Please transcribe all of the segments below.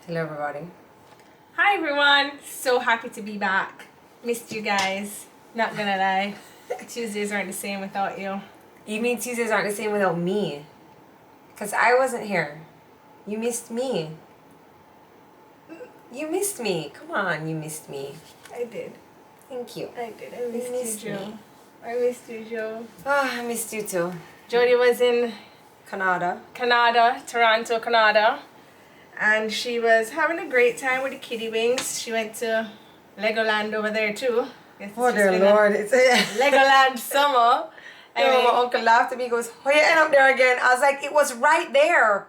Hello everybody. Hi everyone, so happy to be back. Missed you guys, not gonna lie. Tuesdays aren't the same without you. You mean Tuesdays aren't the same without me? Because I wasn't here. You missed me. You missed me. Come on, you missed me. I did. Thank you. I did. I missed you, Joe. I missed you, Joe. Oh, I missed you too. Jodie was in Canada, Toronto, Canada. And she was having a great time with the kiddie wings. She went to Legoland over there too. Oh dear Lord, it's Legoland summer. Anyway, my uncle laughed at me. He goes, "Oh, you end up there again?" I was like, "It was right there."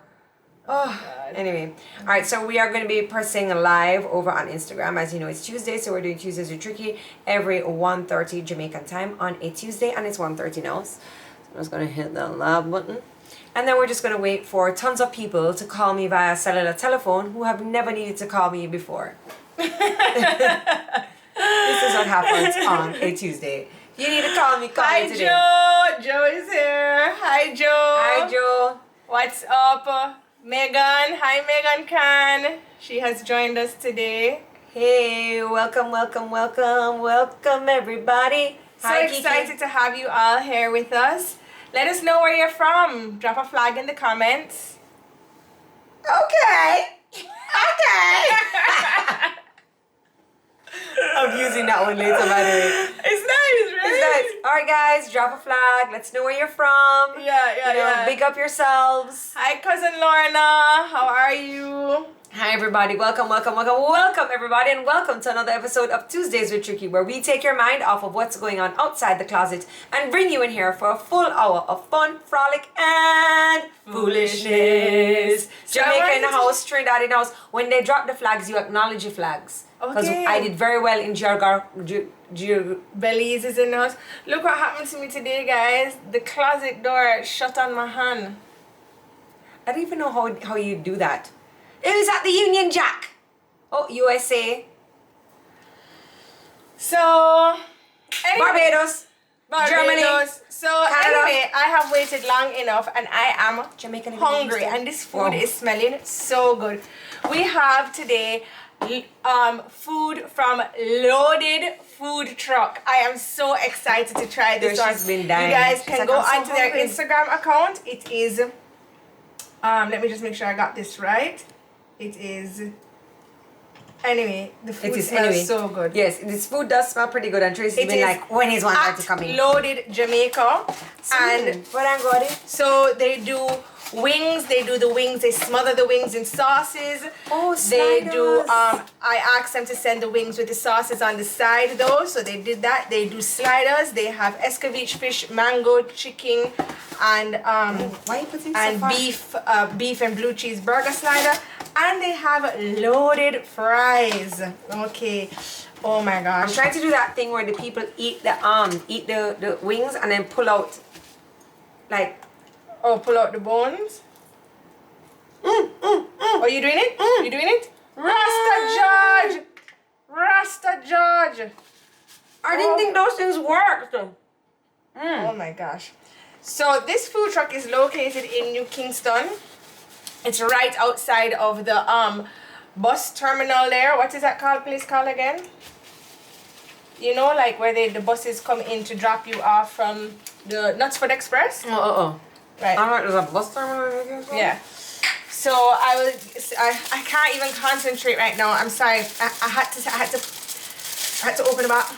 Oh, anyway. All right, so we are going to be pressing live over on Instagram. As you know, it's Tuesday, so we're doing Tuesdays with Tricky every 1:30 Jamaican time on a Tuesday, and it's 1:30 now. So I'm just going to hit the live button. And then we're just going to wait for tons of people to call me via cellular telephone who have never needed to call me before. This is what happens on a Tuesday. If you need to call me, call me today. Hi, Joe. Joe is here. Hi, Joe. Hi, Joe. What's up? Megan. Hi, Megan Khan. She has joined us today. Hey, welcome, welcome, welcome, welcome, everybody. Hi, excited to have you all here with us. Let us know where you're from. Drop a flag in the comments. Okay. Okay. I'm using that one later, by the way. It's nice, right? It's nice. All right, guys, drop a flag. Let's know where you're from. Yeah. Big up yourselves. Hi, cousin Lorna. How are you? Hi, everybody. Welcome, welcome, welcome, welcome, everybody, and welcome to another episode of Tuesdays with Tricky, where we take your mind off of what's going on outside the closet and bring you in here for a full hour of fun, frolic, and foolishness. Jamaica in the house, Trinidad in the house. When they drop the flags, you acknowledge the flags. Because I did very well in Belize is in the house. Look what happened to me today, guys. The closet door shut on my hand. I don't even know how you do that. It was at the Union Jack. Oh, USA. So, anyway, Barbados. Germany. So, Canada. anyway, I have waited long enough and I am Jamaican hungry and this food is smelling so good. We have today food from Loaded Food Truck. I am so excited to try this one. She's been dying. You guys can go I'm onto their Instagram account. It is let me just make sure I got this right. It is anyway, the food smells so good. Yes, this food does smell pretty good, and Tracy's been like, when is one time to come in? Loaded Jamaica. And so they do wings, they smother the wings in sauces. Oh, they do I asked them to send the wings with the sauces on the side though, so they did that. They do sliders, they have escovitch fish, mango, chicken, and why are you putting so far? beef and blue cheese burger slider, and they have loaded fries. Okay. Oh my gosh. I'm trying to do that thing where the people eat the wings and then pull out pull out the bones. Are you doing it? You doing it? Rasta George. I didn't think those things worked. Oh my gosh. So this food truck is located in New Kingston. It's right outside of the bus terminal there. What is that place called again? You know, like where the buses come in to drop you off from the Knutsford Express. Right. There's a bus terminal. Yeah. So I can't even concentrate right now. I'm sorry. I had to open them up.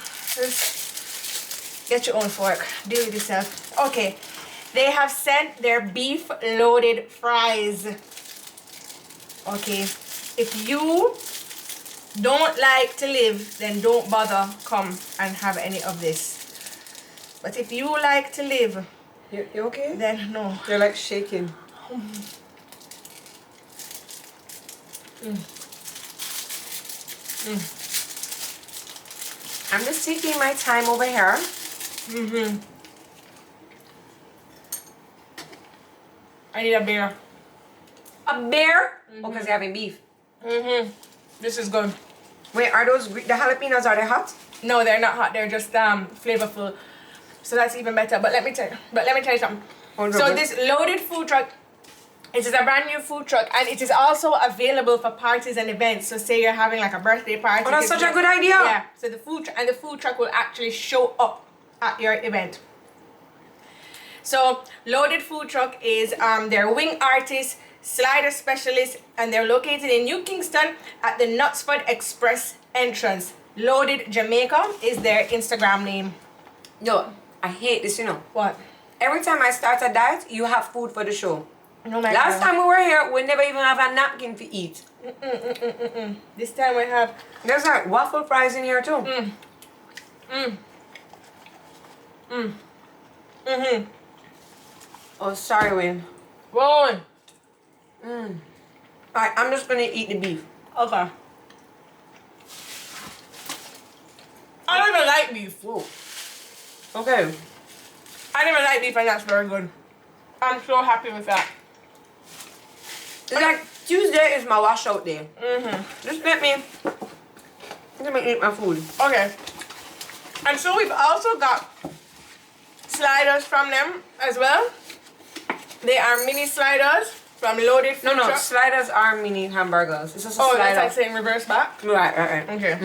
Get your own fork. Deal with yourself. Okay. They have sent their beef loaded fries. Okay. If you don't like to live, then don't bother come and have any of this. But if you like to live, you okay? then no. You're like shaking. I'm just taking my time over here. I need a beer. A beer? Oh, because you're having beef. This is good. Wait, are those the jalapenos, are they hot? No, they're not hot. They're just flavorful. So that's even better. But let me tell you something. So this Loaded Food Truck It is a brand new food truck, and it is also available for parties and events. So say you're having like a birthday party. Oh, that's such a good idea. Yeah. So the food truck will actually show up at your event. So Loaded Food Truck is their wing artist, slider specialist, and they're located in New Kingston at the Knutsford Express entrance. Loaded Jamaica is their Instagram name. Yo, I hate this, you know. What? Every time I start a diet, you have food for the show. No, my Last God. time we were here, we never even have a napkin to eat. This time we have... There's like waffle fries in here too. Oh, sorry, Wayne. Whoa. Alright, I'm just gonna eat the beef. Okay. I don't even like beef. Whoa. Okay. I don't even like beef, and that's very good. I'm so happy with that. It's like Tuesday is my washout day. Just let me eat my food. Okay. And so we've also got sliders from them as well. They are mini sliders from Loaded Food No, Truck. sliders are mini hamburgers. It's just a Oh, slider. that's like saying reverse back? Right. Okay.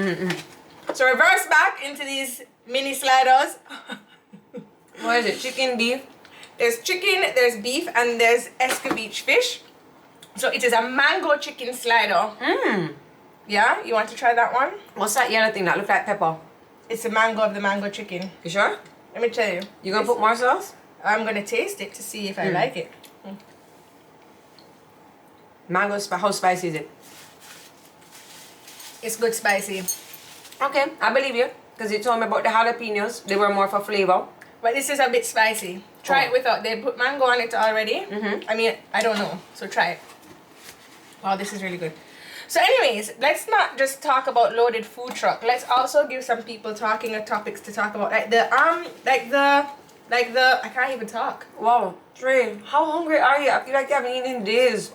So reverse back into these mini sliders. What is it? Chicken, beef? There's chicken, there's beef, and there's escovitch fish. So it is a mango chicken slider. Yeah, you want to try that one? What's that yellow thing that looks like pepper? It's a mango of the mango chicken. You sure? Let me tell you. You gonna put more sauce? I'm gonna taste it to see if I like it. Mango, how spicy is it? It's good spicy. Okay, I believe you. Because you told me about the jalapenos. They were more for flavor. But this is a bit spicy. Try it without. They put mango on it already. I mean, I don't know. So try it. Wow, this is really good. So anyways, let's not just talk about Loaded Food Truck. Let's also give some people topics to talk about. Like the I can't even talk. Wow, Trey, how hungry are you? I feel like you haven't eaten in days.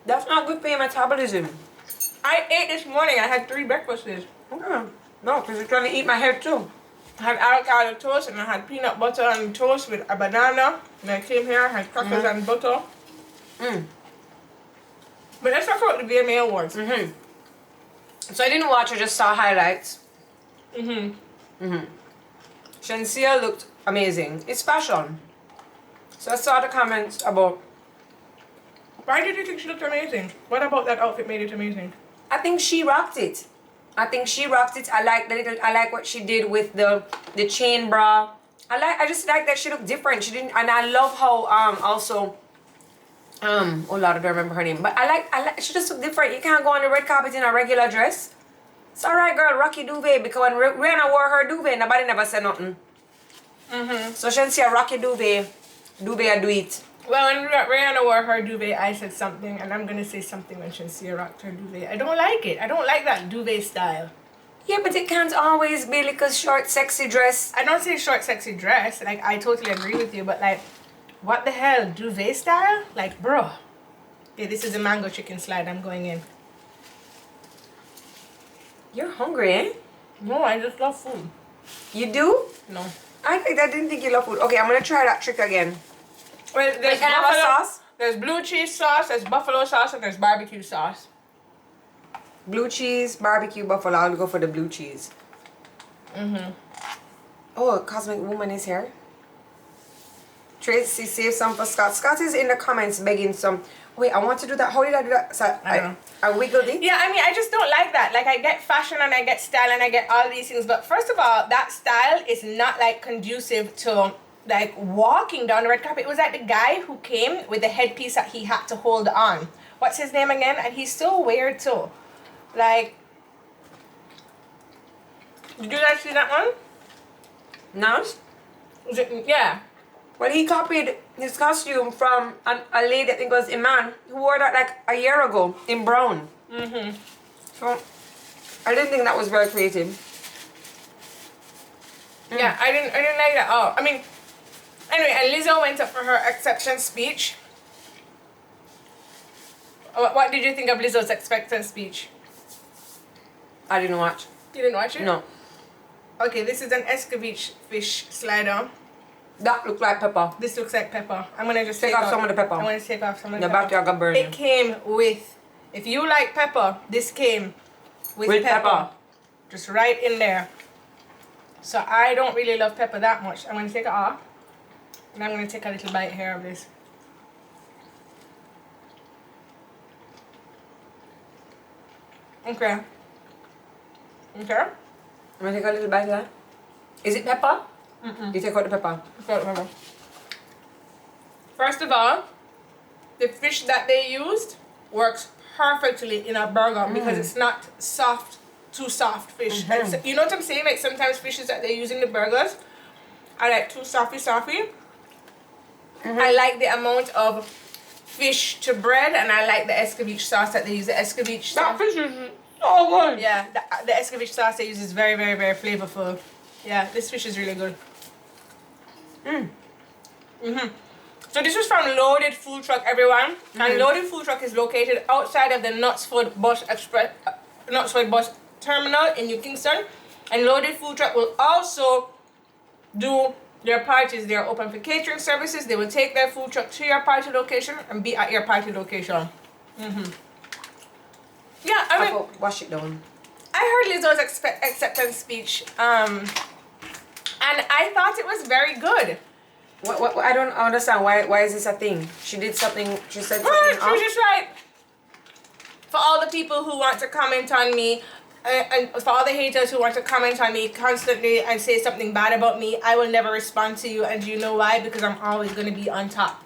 That's not good for your metabolism. I ate this morning. I had 3 breakfasts. Okay. No, because you're trying to eat my head too. I had avocado toast, and I had peanut butter and toast with a banana. And I came here, I had crackers and butter. But let's talk about the VMA Awards. So I didn't watch, I just saw highlights. Shensia looked amazing. It's fashion. So I saw the comments about... Why did you think she looked amazing? What about that outfit made it amazing? I think she rocked it. I like what she did with the chain bra. I just like that she looked different. She didn't, and I love how also oh Lord, I don't remember her name. But I like she just looked different. You can't go on the red carpet in a regular dress. It's alright, girl, rocky duvet, because when Rihanna wore her duvet, nobody never said nothing. So Shensia rocky duvet I do it. Well, when Rihanna wore her duvet, I said something, and I'm gonna say something when Shensia rocked her duvet. I don't like it. I don't like that duvet style. Yeah, but it can't always be like a short, sexy dress. I don't say short, sexy dress. Like, I totally agree with you, but like, what the hell, duvet style? Like, bro. Yeah, this is a mango chicken slide. I'm going in. You're hungry, eh? No, I just love food. You do? No. I didn't think you love food. Okay, I'm gonna try that trick again. Well, there's Can I have a sauce? There's blue cheese sauce, there's buffalo sauce, and there's barbecue sauce. Blue cheese, barbecue, buffalo. I'll go for the blue cheese. Oh, Cosmic Woman is here. Tracy, save some for Scott. Scott is in the comments begging some. Wait, I want to do that. How did I do that? So I don't know. I wiggled it. Yeah, I mean, I just don't like that. Like, I get fashion and I get style and I get all these things. But first of all, that style is not, like, conducive to, like, walking down the red carpet. It was like the guy who came with the headpiece that he had to hold on. What's his name again? And he's so weird, too. Like, did you guys see that one? No? Yeah. Well, he copied his costume from a lady, I think it was Iman, who wore that like a year ago in brown. So, I didn't think that was very creative. Yeah, I didn't like that at all. I mean, anyway, and Lizzo went up for her acceptance speech. What did you think of Lizzo's acceptance speech? I didn't watch. You didn't watch it? No. Okay, this is an escovitch fish slider. That looks like pepper. This looks like pepper. I'm gonna just Take off some of the pepper. I'm gonna take off some of the The pepper. bacteria got burned. It came with, if you like pepper, this came with pepper. Just right in there. So I don't really love pepper that much. I'm gonna take it off. And I'm gonna take a little bite here of this. Okay. Okay. I'm gonna take a little bite of that. Is it pepper? Mm-mm. You take out the pepper. First of all, the fish that they used works perfectly in a burger because it's not soft, too soft fish. And so, you know what I'm saying? Like sometimes fishes that they use in the burgers are like too softy. I like the amount of fish to bread, and I like the escabeche sauce that they use. The escabeche That sauce. fish is so good. Yeah, the escabeche sauce they use is very, very, very flavorful. Yeah, this fish is really good. So this was from Loaded Food Truck, everyone. And Loaded Food Truck is located outside of the Knutsford Bus Terminal in New Kingston. And Loaded Food Truck will also do their parties. They are open for catering services. They will take their food truck to your party location and be at your party location. Yeah, I mean, wash it down. I heard Lizzo's acceptance speech, and I thought it was very good. What, I don't understand. Why is this a thing? She did something. She said something. She was just like, for all the people who want to comment on me, and for all the haters who want to comment on me constantly and say something bad about me, I will never respond to you. And you know why? Because I'm always going to be on top.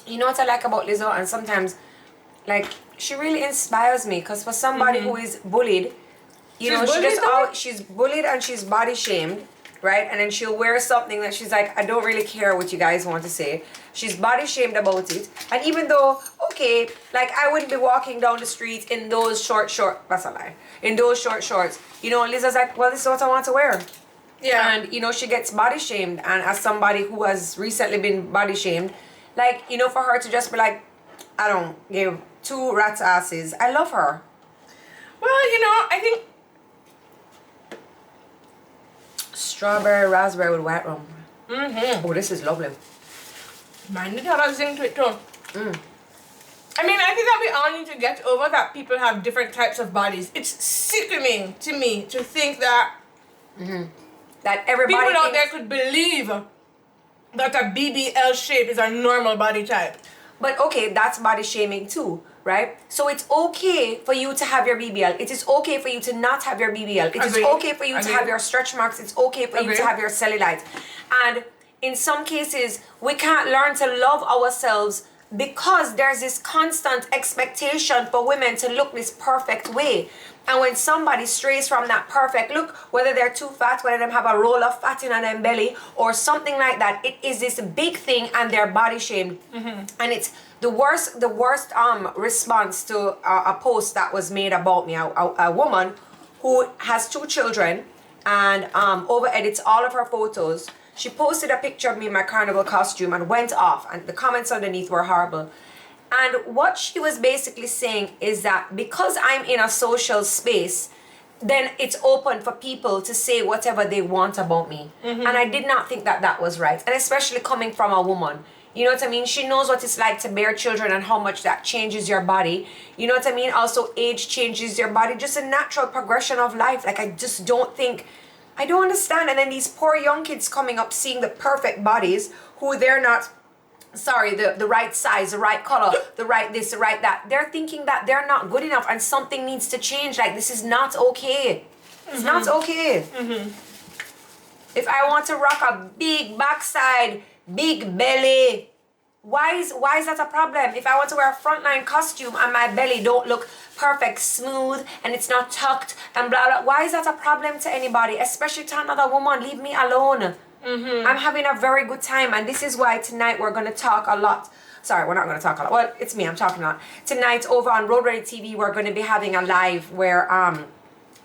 You know what I like about Lizzo? And sometimes, like, she really inspires me. Because for somebody who is bullied, she's bullied and she's body shamed, right? And then she'll wear something that she's like, I don't really care what you guys want to say. She's body shamed about it. And even though, okay, like I wouldn't be walking down the street in those that's a lie. In those short shorts. You know, Lizzo's like, well, this is what I want to wear. Yeah. And, you know, she gets body shamed. And as somebody who has recently been body shamed, like, you know, for her to just be like, I don't give two rats' asses. I love her. Well, you know, I think Strawberry, raspberry with white rum. Oh, this is lovely. Mine did have a zing to it too. I mean, I think that we all need to get over that people have different types of bodies. It's sickening to me to think that That everybody people out there could believe that a BBL shape is a normal body type. But okay, that's body shaming too, right? So it's okay for you to have your BBL. It is okay for you to not have your BBL. It is okay for you to have your stretch marks. It's okay for you to have your cellulite. And in some cases, we can't learn to love ourselves because there's this constant expectation for women to look this perfect way. And when somebody strays from that perfect look, whether they're too fat, whether they have a roll of fat in their belly or something like that, it is this big thing and they're body shamed. And it's the worst response to a post that was made about me. A woman who has 2 children and over edits all of her photos. She posted a picture of me in my Carnival costume and went off, and the comments underneath were horrible. And what she was basically saying is that because I'm in a social space, then it's open for people to say whatever they want about me. And I did not think that that was right. And especially coming from a woman. You know what I mean? She knows what it's like to bear children and how much that changes your body. You know what I mean? Also, age changes your body. Just a natural progression of life. Like, I just don't think... I don't understand. And then these poor young kids coming up seeing the perfect bodies who they're not... Sorry, the right size, the right color, the right this, the right that. They're thinking that they're not good enough and something needs to change. Like, this is not okay. It's not okay. If I want to rock a big backside, big belly, why is that a problem? If I want to wear a frontline costume and my belly don't look perfect, smooth, and it's not tucked and blah, blah, why is that a problem to anybody? Especially to another woman. Leave me alone. I'm having a very good time, and this is why tonight we're going to talk a lot. Sorry, we're not going to talk a lot. Well, it's me, I'm talking a lot. Tonight over on Road Ready TV, we're going to be having a live where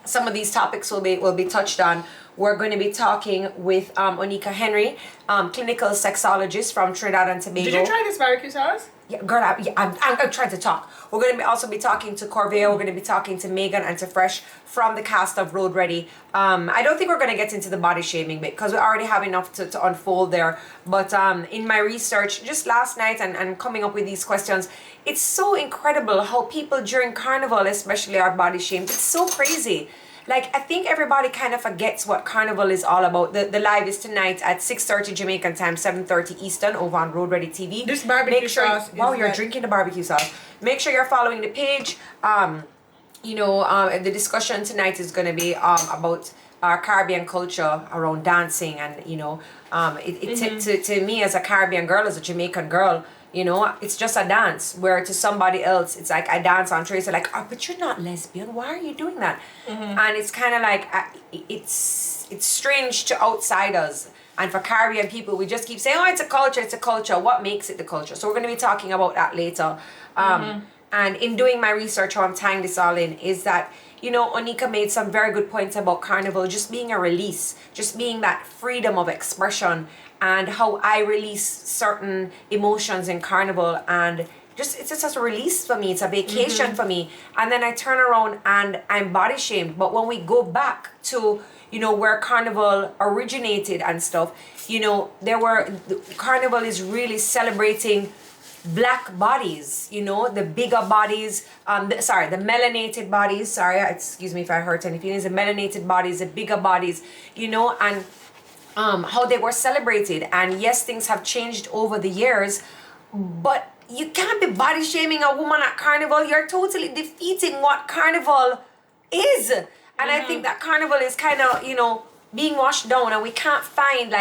some of these topics will be touched on. We're going to be talking with Onika Henry, clinical sexologist from Trinidad and Tobago. Did you try this barbecue sauce? Yeah, girl, I'm trying to talk. We're going to also be talking to Corvea. We're going to be talking to Megan and to Fresh from the cast of Road Ready. I don't think we're going to get into the body shaming bit because we already have enough to unfold there. But in my research just last night and coming up with these questions, it's so incredible how people during Carnival especially are body shamed. It's so crazy. Like, I think everybody kind of forgets what Carnival is all about. The live is tonight at 6:30 Jamaican time, 7:30 Eastern over on Road Ready TV. This barbecue sauce. Wow, you're drinking the barbecue sauce. Make sure you're following the page. The discussion tonight is going to be about our Caribbean culture around dancing, and to me as a Caribbean girl, as a Jamaican girl, it's just a dance, where to somebody else it's like I dance on Trace, like, oh, but you're not lesbian, why are you doing that? And it's kind of like it's strange to outsiders, and for Caribbean people we just keep saying, oh, it's a culture. What makes it the culture? So we're going to be talking about that later. And in doing my research, how I'm tying this all in is that Onika made some very good points about Carnival just being a release, just being that freedom of expression, and how I release certain emotions in Carnival, and it's just a release for me. It's a vacation for me. And then I turn around and I'm body shamed. But when we go back to where Carnival originated and stuff, Carnival is really celebrating black bodies, the bigger bodies, the melanated bodies, excuse me if I hurt any feelings, the melanated bodies, the bigger bodies, and how they were celebrated. And yes, things have changed over the years, but you can't be body shaming a woman at Carnival. You're totally defeating what Carnival is. And I think that Carnival is kind of, being washed down, and we can't find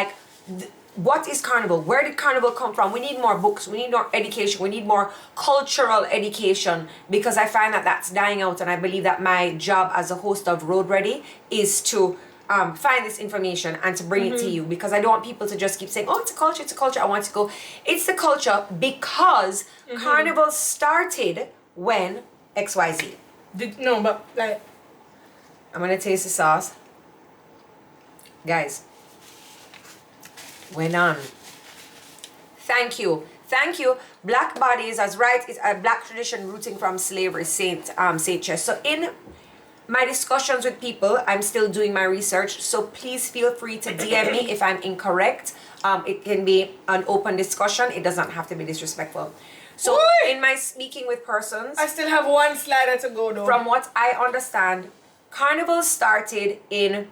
what is Carnival? Where did Carnival come from? We need more books. We need more education. We need more cultural education, because I find that that's dying out. And I believe that my job as a host of Road Ready is to find this information and to bring it to you, because I don't want people to just keep saying, oh, it's a culture, it's a culture. I want to go, it's the culture because Carnival started when XYZ. No, but like, I'm going to taste the sauce. Guys. Went on. Thank you. Black bodies, as right, is a black tradition rooting from slavery, Saint Chess. So in my discussions with people, I'm still doing my research, so please feel free to DM me if I'm incorrect. It can be an open discussion. It doesn't have to be disrespectful. So in my speaking with persons, I still have one slider to go though. From what I understand, Carnival started in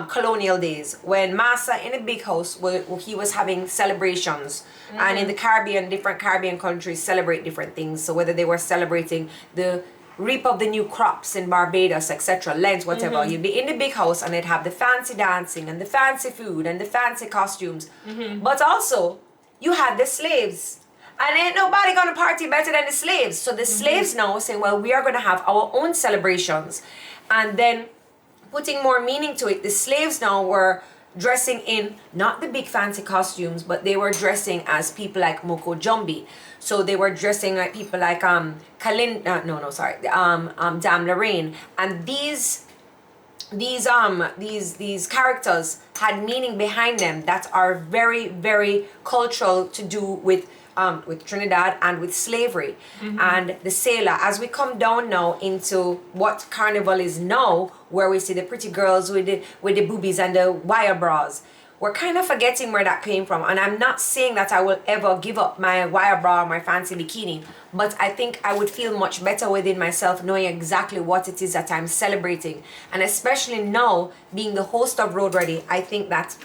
colonial days, when Massa in a big house where he was having celebrations, and in the Caribbean, different Caribbean countries celebrate different things. So whether they were celebrating the reap of the new crops in Barbados, etc., Lent, whatever, you'd be in the big house and they'd have the fancy dancing and the fancy food and the fancy costumes. But also you had the slaves, and ain't nobody gonna party better than the slaves. So the slaves now saying, well, we are gonna have our own celebrations, and then putting more meaning to it. The slaves now were dressing in not the big fancy costumes, but they were dressing as people like Moko Jumbi. So they were dressing like people like Dame Lorraine. And these characters had meaning behind them that are very, very cultural to do with Trinidad and with slavery and the sailor. As we come down now into what Carnival is now, where we see the pretty girls with the boobies and the wire bras, we're kind of forgetting where that came from. And I'm not saying that I will ever give up my wire bra or my fancy bikini, but I think I would feel much better within myself knowing exactly what it is that I'm celebrating. And especially now, being the host of Road Ready, I think that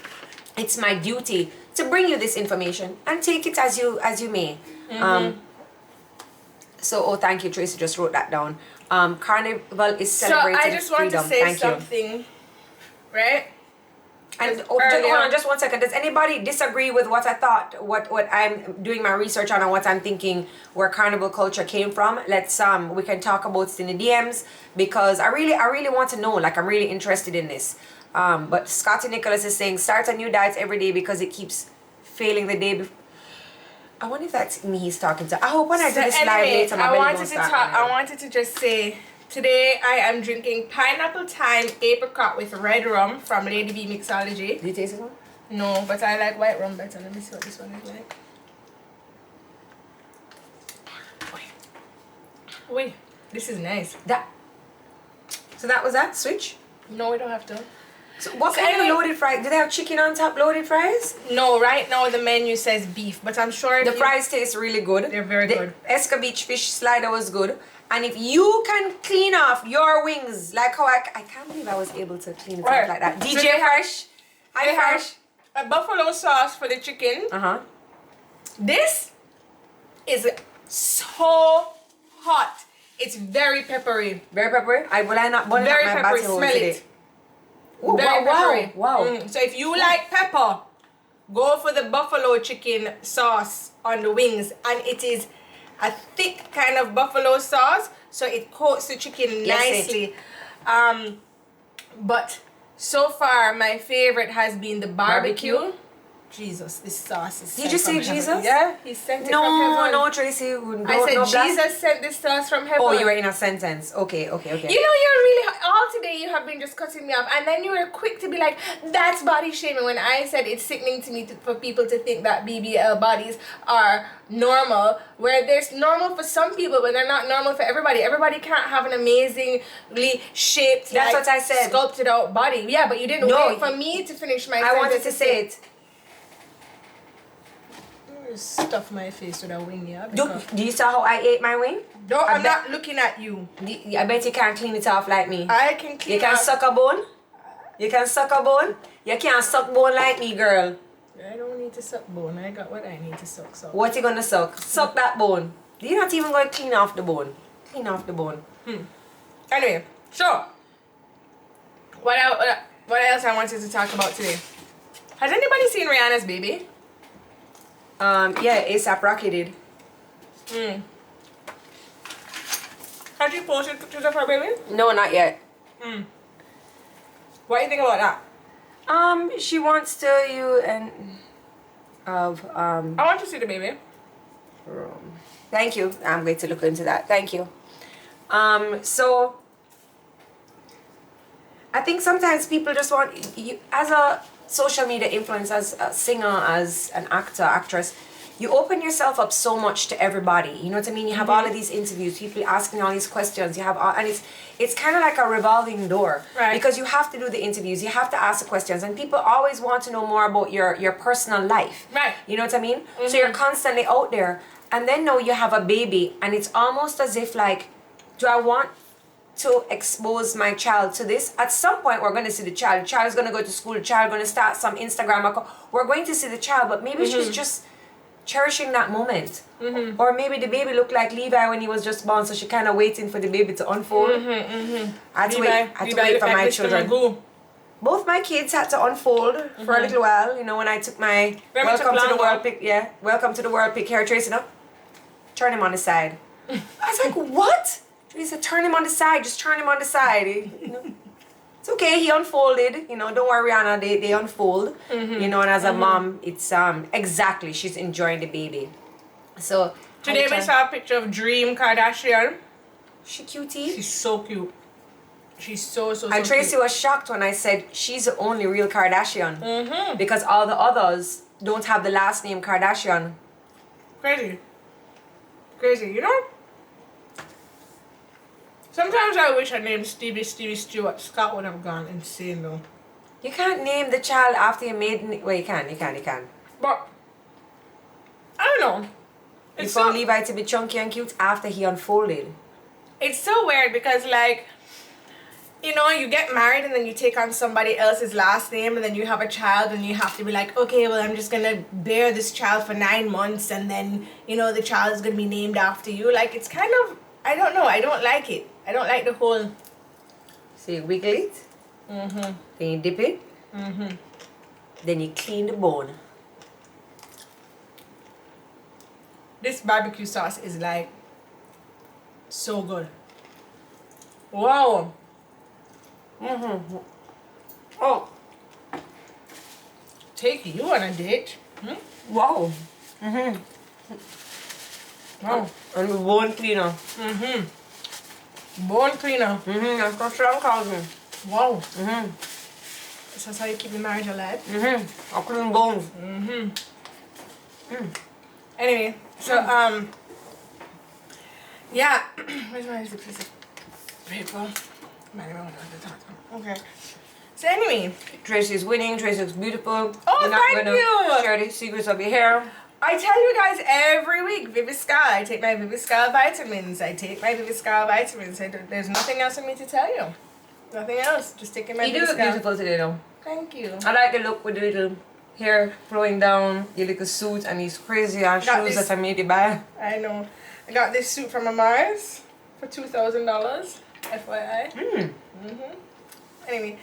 it's my duty to bring you this information, and take it as you may. Thank you, Tracy just wrote that down. Carnival is celebrating freedom. So I just want to say something, right? And hold on just 1 second. Does anybody disagree with what I thought, what I'm doing my research on, and what I'm thinking where Carnival culture came from? Let's we can talk about it in the DMs, because I really want to know. Like, I'm really interested in this. But Scotty Nicholas is saying, start a new diet every day because it keeps failing the day before. I wonder if that's me he's talking to. I hope when I do this live later, my belly don't start. I wanted to just say, today I am drinking pineapple thyme apricot with red rum from Lady Bee Mixology. Do you taste this one? No, but I like white rum better. Let me see what this one is like. Wait, this is nice. So that was that switch. No, we don't have to. So what kind of loaded fries? Do they have chicken on top loaded fries? No, right now the menu says beef, but I'm sure The fries taste really good. They're very good. Escabeche fish slider was good. And if you can clean off your wings, like how I can't believe I was able to clean it off like that. So DJ Fresh. Hi Fresh. A buffalo sauce for the chicken. Uh-huh. This is so hot. It's very peppery. Very peppery. Will I not burn Very up my peppery. batty hole Smell today? it. Ooh, Very peppery. Wow. So if you like pepper, go for the buffalo chicken sauce on the wings, and it is a thick kind of buffalo sauce, so it coats the chicken nicely. But so far my favorite has been the barbecue. Jesus, this sauce is Did you say Jesus? Heaven. Yeah, he sent it from heaven. No, Tracy. I said Jesus sent this sauce from heaven. Oh, you were in a sentence. Okay. You know, you're really all today. You have been just cutting me off, and then you were quick to be like, "That's body shaming." When I said it's sickening to me for people to think that BBL bodies are normal, where there's normal for some people, but they're not normal for everybody. Everybody can't have an amazingly shaped, that's what I said, sculpted out body. Yeah, but you didn't wait for me to finish my. I wanted to say it. Stuff my face with a wing, yeah. Do you saw how I ate my wing? No, I'm not looking at you. I bet you can't clean it off like me. I can clean. You can suck a bone. You can suck a bone. You can't suck bone like me, girl. I don't need to suck bone. I got what I need to suck. So. What you gonna suck? Suck that bone. You're not even going to clean off the bone. Clean off the bone. Anyway, so what else I wanted to talk about today? Has anybody seen Rihanna's baby? Yeah, ASAP Rocky did. Has she posted pictures of her baby? No, not yet. What do you think about that? She wants to I want to see the baby. Thank you. I'm going to look into that. Thank you. So I think sometimes people just want you as a social media influencer, as a singer, as an actor, actress, you open yourself up so much to everybody. You know what I mean? You have all of these interviews, people asking all these questions. You have all, and it's kind of like a revolving door, right? Because you have to do the interviews, you have to ask the questions, and people always want to know more about your personal life, right? You know what I mean? So you're constantly out there, and then now you have a baby, and it's almost as if like, do I want to expose my child to this? At some point we're going to see the child. The child is going to go to school. The child is going to start some Instagram account. We're going to see the child, but maybe she's just cherishing that moment. Or maybe the baby looked like Levi when he was just born, so she kind of waiting for the baby to unfold. I had to wait for my children. Both my kids had to unfold for a little while. You know, when I took my welcome to the world pic, welcome to the world pic hair tracing up, turn him on the side. I was like, what? He said, turn him on the side, just turn him on the side. You know? It's okay, he unfolded. You know, don't worry, Rihanna, they unfold. You know, and as a mom, it's exactly, she's enjoying the baby. So today we saw a picture of Dream Kardashian. She cutie. She's so cute. She's so and Tracy cute. was shocked when I said she's the only real Kardashian. Because all the others don't have the last name Kardashian. Crazy, you know? Sometimes I wish I named Stevie Stewart. Scott would have gone insane though. You can't name the child after your maiden. Well, you can. But I don't know. You found Levi to be chunky and cute after he unfolded. It's so weird because, like, you know, you get married and then you take on somebody else's last name and then you have a child and you have to be like, okay, well, I'm just gonna bear this child for 9 months and then, you know, the child is gonna be named after you. Like, it's kind of, I don't know, I don't like it. I don't like the whole. So you wiggle it. Then you dip it. Then you clean the bone. This barbecue sauce is like so good. Wow. Oh. Take you on a date. Wow. Wow. And the bone cleaner. Bone cleaner. That's what Sean calls me. Wow. That's how you keep the marriage alive. I clean bones. Anyway, so Yeah. Where's my piece of paper? Okay. So anyway, Tracy's winning. Tracy looks beautiful. Oh, You're not thank gonna you. share the secrets of your hair. I tell you guys every week, Viviscal. I take my Viviscal vitamins. There's nothing else for me to tell you. Nothing else. Just taking my You do look Viviscal. beautiful today, though. Thank you. I like the look with the little hair flowing down, your little suit, and these crazy ass Got shoes this- that I made you buy. I know. I got this suit from Mars for $2,000. FYI. Anyway.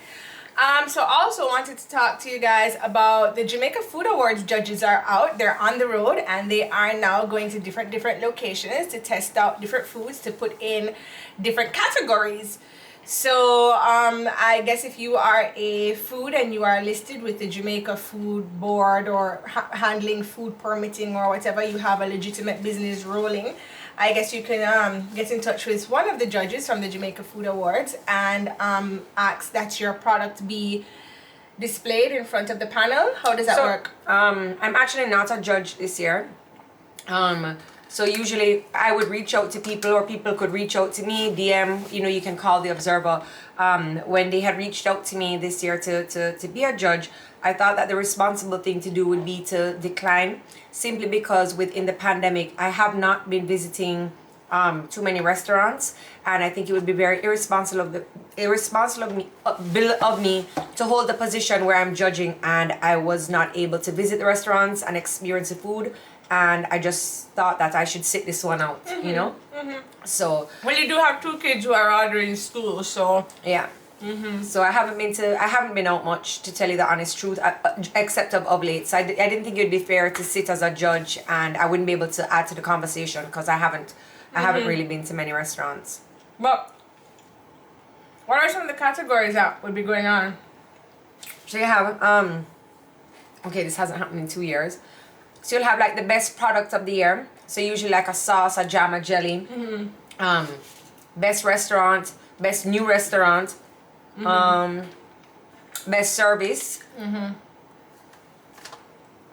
So also wanted to talk to you guys about the Jamaica Food Awards judges are out. They're on the road and they are now going to different locations to test out different foods to put in different categories. So I guess if you are a food and you are listed with the Jamaica Food Board or handling food permitting or whatever, you have a legitimate business rolling, I guess you can get in touch with one of the judges from the Jamaica Food Awards and ask that your product be displayed in front of the panel. How does that work? I'm actually not a judge this year. So usually I would reach out to people or people could reach out to me, DM, you know, you can call the Observer. When they had reached out to me this year to be a judge, I thought that the responsible thing to do would be to decline, simply because within the pandemic, I have not been visiting too many restaurants, and I think it would be very irresponsible of me to hold the position where I'm judging and I was not able to visit the restaurants and experience the food, and I just thought that I should sit this one out, you know. So Well, you do have 2 kids who are ordering school, so yeah. So I haven't been out much, to tell you the honest truth, except of late. So I didn't think it'd be fair to sit as a judge and I wouldn't be able to add to the conversation because I haven't really been to many restaurants. But what are some of the categories that would be going on? So you have okay, this hasn't happened in 2 years. So you'll have like the best product of the year. So usually like a sauce, a jam, a jelly. Best restaurant, best new restaurant. Best service.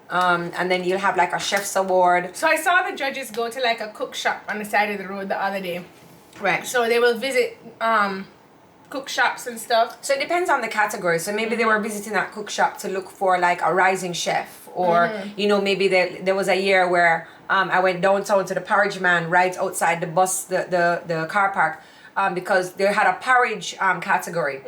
And then you'll have like a chef's award. So I saw the judges go to like a cook shop on the side of the road the other day. Right. So they will visit cook shops and stuff. So it depends on the category. So maybe they were visiting that cook shop to look for like a rising chef, or you know, maybe there was a year where I went downtown to the Porridge Man right outside the the car park. Because they had a porridge category,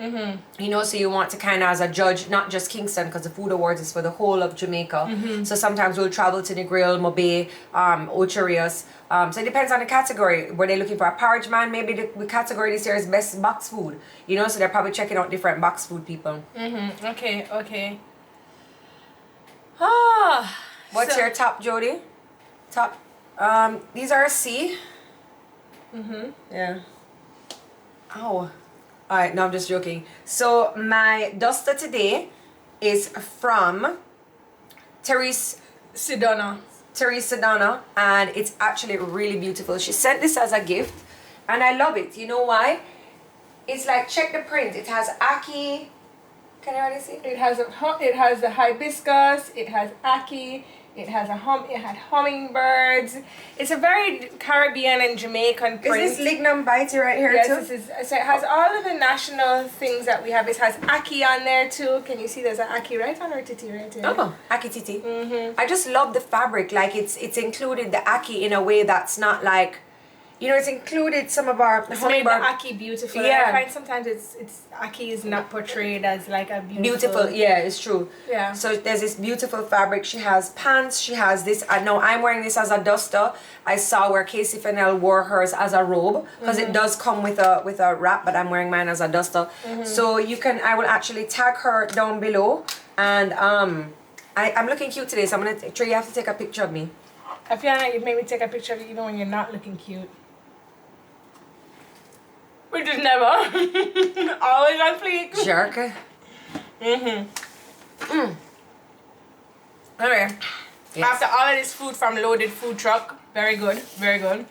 you know, so you want to kind of, as a judge, not just Kingston, because the Food Awards is for the whole of Jamaica. So sometimes we'll travel to the Grill, Mobe, Ocherios. So it depends on the category. Were they looking for a porridge man? Maybe the category this year is best box food, you know, so they're probably checking out different box food people. Okay. What's your top, Jody? Top? These are a C. Yeah. Oh, alright, no, I'm just joking. So my duster today is from TERESE SYDONNA. And it's actually really beautiful. She sent this as a gift and I love it. You know why? It's like, check the print. It has Aki. Can you already see? It has the hibiscus, it has ackee, it had hummingbirds. It's a very Caribbean and Jamaican print. Is this lignum bitey right here too? Yes, so it has all of the national things that we have. It has ackee on there too. Can you see there's an ackee right on her titty right here? Oh, ackee titty. I just love the fabric. Like it's included the ackee in a way that's not like, you know, it's included some of our It's made the ackee beautiful. Yeah. I find sometimes it's ackee is not portrayed as like a beautiful. Yeah, it's true. Yeah. So there's this beautiful fabric. She has pants. She has this. I know I'm wearing this as a duster. I saw where Casey Fennell wore hers as a robe, because it does come with a wrap, but I'm wearing mine as a duster. So you can. I will actually tag her down below, and I'm looking cute today. So I'm gonna. Trey, you have to take a picture of me. Afiana, you made me take a picture of you even when you're not looking cute. Which is never. Always on fleek. Jerk. Anyway, Yes. after all of this food from Loaded Food Truck, very good, very good.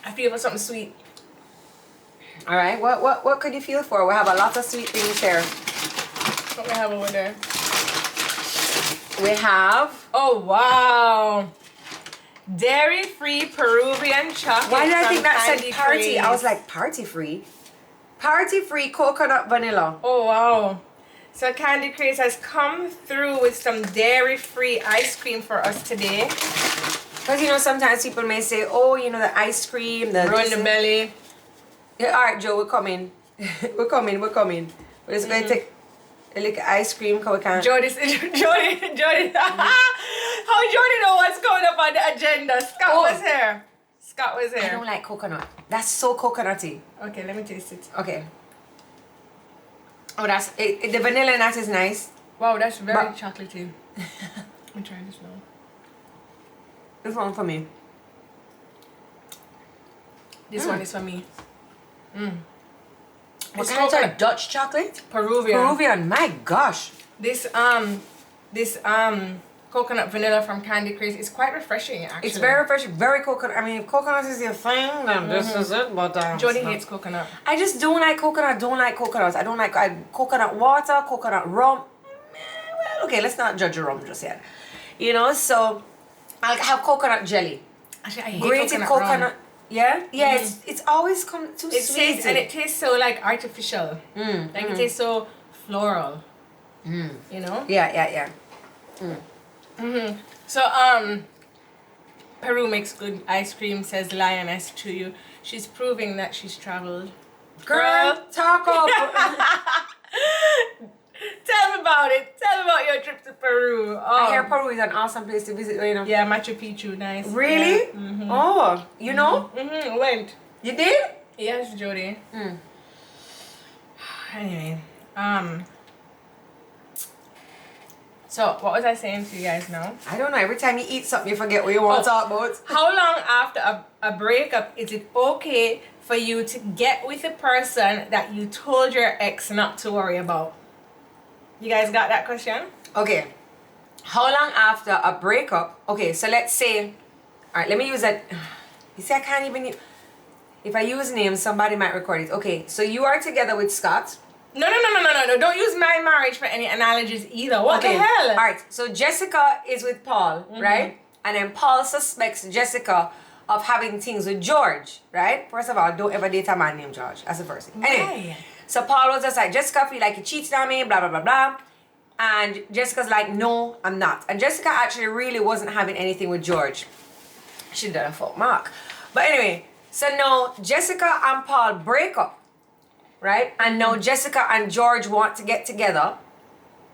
I feel for something sweet. All right. What could you feel for? We have a lot of sweet things here. What we have over there? We have. Oh wow! dairy-free Peruvian chocolate. Why did I from think that said Candy party? Craze. I was like, party free? Party free coconut vanilla. Oh wow. So Candy Craze has come through with some dairy-free ice cream for us today. Because you know, sometimes people may say, oh, you know, the ice cream, the Run the belly. Yeah, all right, Joe, we're coming. we're coming. We're just going to take a little ice cream because we can't. Jody. How Jody know what's going up on the agenda? Scott was here. Scott was I here. don't like coconut. That's so coconutty. Okay, let me taste it. Okay. Oh, that's the vanilla in that is nice. Wow, that's very chocolatey. Let me try this now. This one for me. This one is for me. What kind of Dutch chocolate? Peruvian. My gosh. This coconut vanilla from Candy Craze is quite refreshing actually. It's very refreshing, very coconut. I mean, if coconut is your thing, then this is it. But Jody hates coconut. I just don't like coconut. Don't like coconuts. I don't like coconut water, coconut rum. Well, okay, let's not judge a rum just yet. You know, so I'll have coconut jelly. Actually, I hate Grated coconut rum. Yeah, yeah. It's always come too sweet. And it tastes so like artificial. Like it tastes so floral. You know? Yeah. So Peru makes good ice cream, says Lioness to you. She's proving that she's traveled. Girl, talk up. Tell me about it. Tell me about your trip to Peru. I hear Peru is an awesome place to visit, you know. Yeah, Machu Picchu, nice. Really? Yeah. Oh, you know? Went. You did? Yes, Jody. Anyway, so what was I saying to you guys now? I don't know. Every time you eat something, you forget what you want to talk about. How long after a breakup is it okay for you to get with a person that you told your ex not to worry about? You guys got that question? Okay. How long after a breakup? Okay, so let's say, all right, let me use that. You see, I can't even, if I use names, somebody might record it. Okay, so you are together with Scott. No. Don't use my marriage for any analogies either. What the hell? All right, so Jessica is with Paul, right? And then Paul suspects Jessica of having things with George, right? First of all, don't ever date a man named George. That's the first thing. Anyway, so Paul was just like, Jessica, feel like you cheated on me, blah, blah, blah, blah. And Jessica's like, no, I'm not. And Jessica actually really wasn't having anything with George. She did a fuck Mark. But anyway, so now Jessica and Paul break up, right? And now Jessica and George want to get together.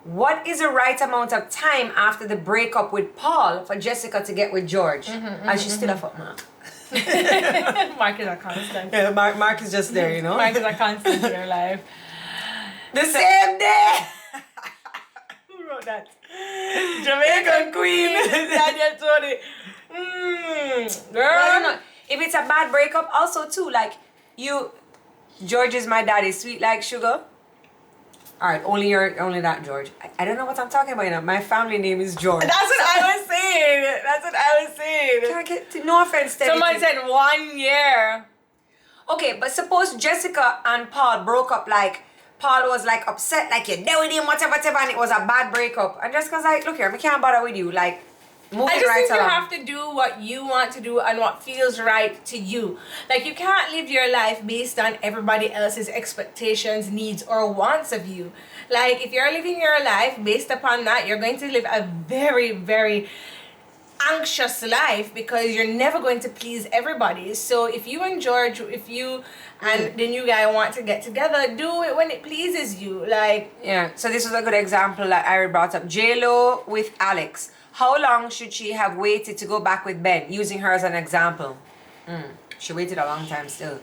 What is the right amount of time after the breakup with Paul for Jessica to get with George? And she's still a fuck Mark. Mark is a constant. Yeah, Mark is just there, you know? Mark is a constant in your life. The same day! Who wrote that? Jamaican Queen. Daniel Tony. Girl. I don't know. If it's a bad breakup, also too, like George is my daddy, sweet like sugar. Alright, only that George. I don't know what I'm talking about, you know. My family name is George. That's what I was saying. Can I get to, no offense, Teddy. Someone said 1 year. Okay, but suppose Jessica and Paul broke up, like Paul was like upset, like you're there with him, whatever, and it was a bad breakup. And Jessica's like, look here, I can't bother with you. Like, moving I just right think you along. have to do what you want to do and what feels right to you. Like, you can't live your life based on everybody else's expectations, needs, or wants of you. Like, if you're living your life based upon that, you're going to live a very, very anxious life because you're never going to please everybody. So if you and George, if you and the new guy want to get together, do it when it pleases you. Like, yeah, so this was a good example that Irie brought up. J-Lo with Alex. How long should she have waited to go back with Ben? Using her as an example. She waited a long time still.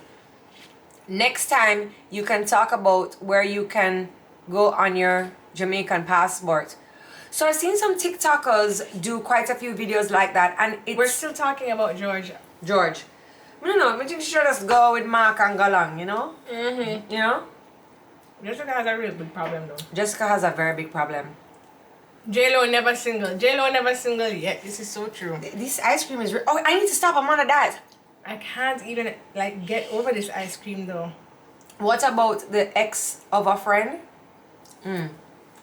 Next time, you can talk about where you can go on your Jamaican passport. So I've seen some TikTokers do quite a few videos like that, and we're still talking about George. No, I think she should just go with Mark and go along, you know? You know? Jessica has a real big problem though. Jessica has a very big problem. J-Lo never single yet. This is so true. This ice cream is oh, I need to stop. I'm on a diet. I can't even like get over this ice cream though. What about the ex of a friend?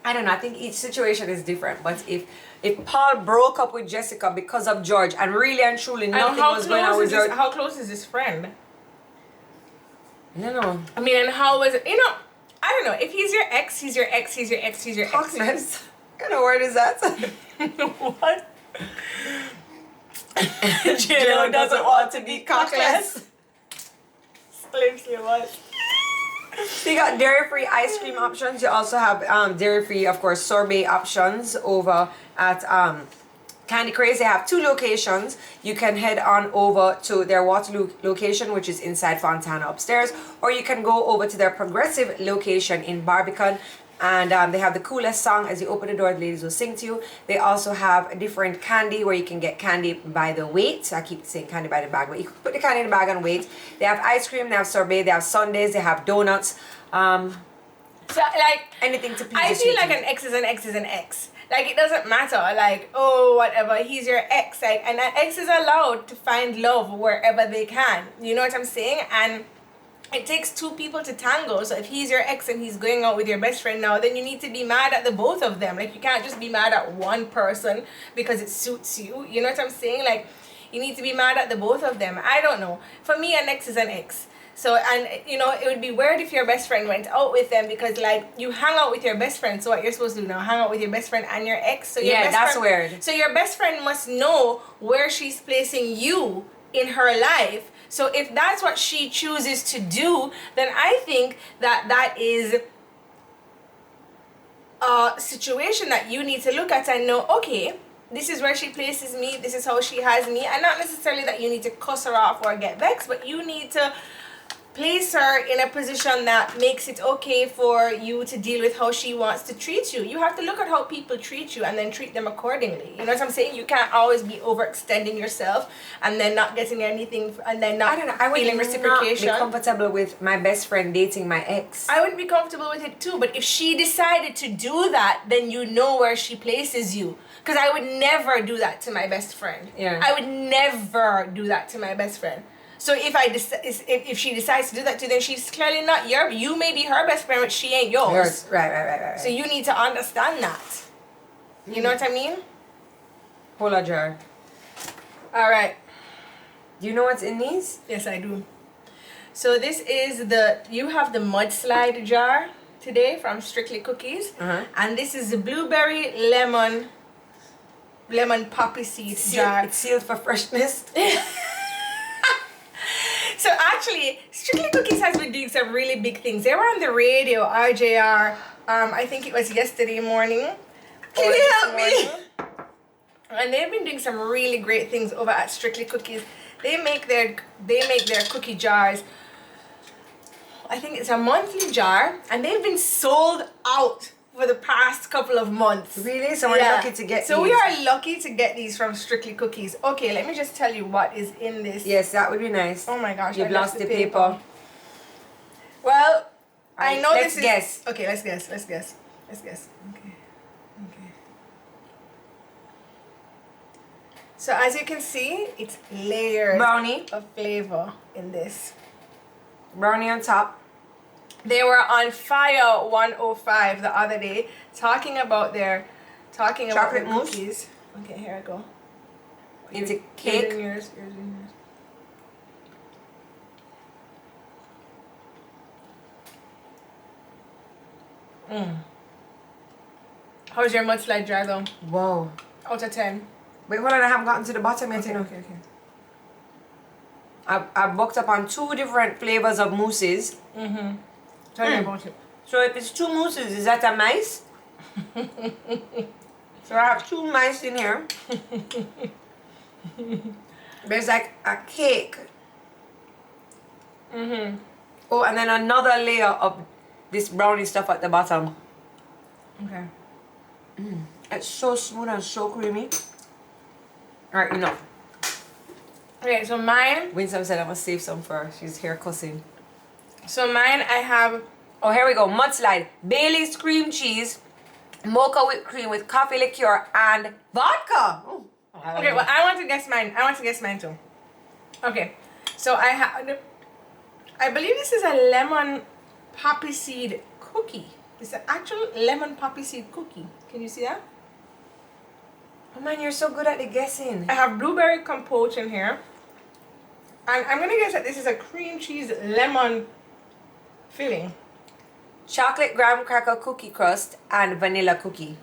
I don't know. I think each situation is different. But if Paul broke up with Jessica because of George, and really and truly nothing was going on with George, how close is this friend? I don't know. I mean, and how was it? You know, I don't know. If he's your ex, he's your ex. He's your ex. He's your ex. Cockless. What kind of word is that? What? JLo doesn't want to be cockless. Seriously, what? So you got dairy-free ice cream options. You also have dairy-free, of course, sorbet options over at Candy Craze. They have 2 locations. You can head on over to their Waterloo location, which is inside Fontana upstairs, or you can go over to their Progressive location in Barbican. And they have the coolest song. As you open the door, the ladies will sing to you. They also have a different candy where you can get candy by the weight. So I keep saying candy by the bag, but you can put the candy in the bag and weight. They have ice cream, they have sorbet, they have sundaes, they have donuts. So like anything to please. I feel like an ex is an ex is an ex. Like it doesn't matter. Like, oh, whatever, he's your ex. Like, and an ex is allowed to find love wherever they can. You know what I'm saying? And it takes 2 people to tango. So if he's your ex and he's going out with your best friend now, then you need to be mad at the both of them. Like, you can't just be mad at one person because it suits you. You know what I'm saying? Like, you need to be mad at the both of them. I don't know. For me, an ex is an ex. So, and you know, it would be weird if your best friend went out with them, because like you hang out with your best friend. So what you're supposed to do now, hang out with your best friend and your ex. So your best that's friend, weird. So your best friend must know where she's placing you in her life. So if that's what she chooses to do, then I think that that is a situation that you need to look at and know, okay, this is where she places me, this is how she has me. And not necessarily that you need to cuss her off or get vexed, but you need to place her in a position that makes it okay for you to deal with how she wants to treat you. You have to look at how people treat you and then treat them accordingly. You know what I'm saying? You can't always be overextending yourself and then not getting anything and then not feeling reciprocation. I would not be comfortable with my best friend dating my ex. I wouldn't be comfortable with it too, but if she decided to do that, then you know where she places you. Because I would never do that to my best friend. Yeah. I would never do that to my best friend. So if she decides to do that to you, then she's clearly not you may be her best friend, but she ain't yours. Right. So you need to understand that. You know what I mean? Hold a jar. Alright. Do you know what's in these? Yes, I do. So this is you have the mudslide jar today from Strictly Cookies. And this is the blueberry lemon poppy seed jar. It's sealed for freshness. So actually, Strictly Cookies has been doing some really big things. They were on the radio, RJR, I think it was yesterday morning. Can you help me? And they've been doing some really great things over at Strictly Cookies. They make their cookie jars. I think it's a monthly jar, and they've been sold out for the past couple of months. Really? So we're lucky to get these. So we are lucky to get these from Strictly Cookies. Okay, let me just tell you what is in this. Yes, that would be nice. Oh my gosh, You've lost the paper. Well, I know let's guess. Okay, let's guess. Okay. So as you can see, it's layers Brownie. of flavor in this. Brownie on top. They were on Fire 105 the other day talking about chocolate mousse. cookies. Okay, here I go. Into cake. Yours. How's your mudslide jar though? Whoa. Out of 10. Wait, hold on, I haven't gotten to the bottom yet. Okay. I've booked up on 2 different flavors of mousses. Tell me about it. So if it's 2 mousses, is that a mice? So I have 2 mice in here. There's like a cake. Oh, and then another layer of this brownie stuff at the bottom. Okay. It's so smooth and so creamy. Alright, enough. Okay, so mine. Winsome said I must save some for her. She's here cussing. So mine, I have. Oh, here we go. Mudslide. Bailey's cream cheese, mocha whipped cream with coffee liqueur and vodka. Oh, Okay, well, I want to guess mine too. Okay, so I have. I believe this is a lemon poppy seed cookie. It's an actual lemon poppy seed cookie. Can you see that? Oh man, you're so good at the guessing. I have blueberry compote in here. And I'm gonna guess that this is a cream cheese lemon filling. Chocolate graham cracker cookie crust and vanilla cookie.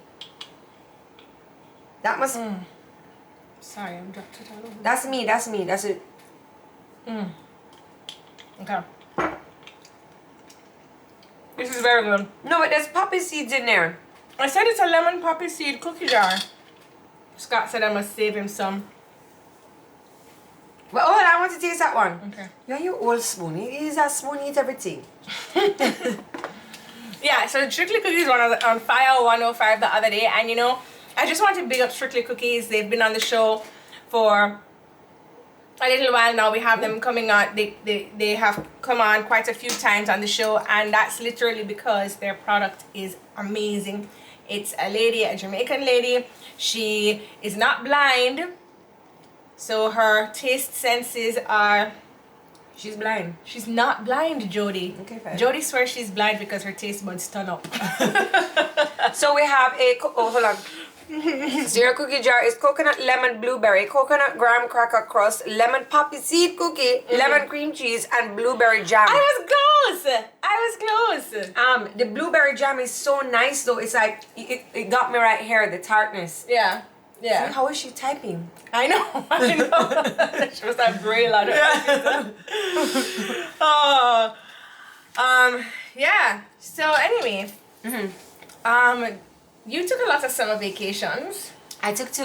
That must... Sorry, I'm dropped it all over. That's me, that's it. Okay. This is very good. No, but there's poppy seeds in there. I said it's a lemon poppy seed cookie jar. Scott said I must save him some. Well, oh, I want to taste that one. Okay. Yeah, you old spoon. He's a spoon, eat everything. Yeah, so Strictly Cookies were on Fire 105 the other day, and you know, I just want to big up Strictly Cookies. They've been on the show for a little while now. We have them coming on. They have come on quite a few times on the show, and that's literally because their product is amazing. It's a lady, a Jamaican lady. She is not blind, so her taste senses are... She's blind. She's not blind, Jody. Okay, fine. Jody swears she's blind because her taste buds turn up. So we have a... Oh, hold on. So your cookie jar is coconut, lemon, blueberry, coconut graham cracker crust, lemon poppy seed cookie, lemon cream cheese, and blueberry jam. I was close. The blueberry jam is so nice though. It's like it got me right here, the tartness. Yeah. See, how is she typing? I know. She was like braille on it. Yeah. So anyway, you took a lot of summer vacations. I took 2.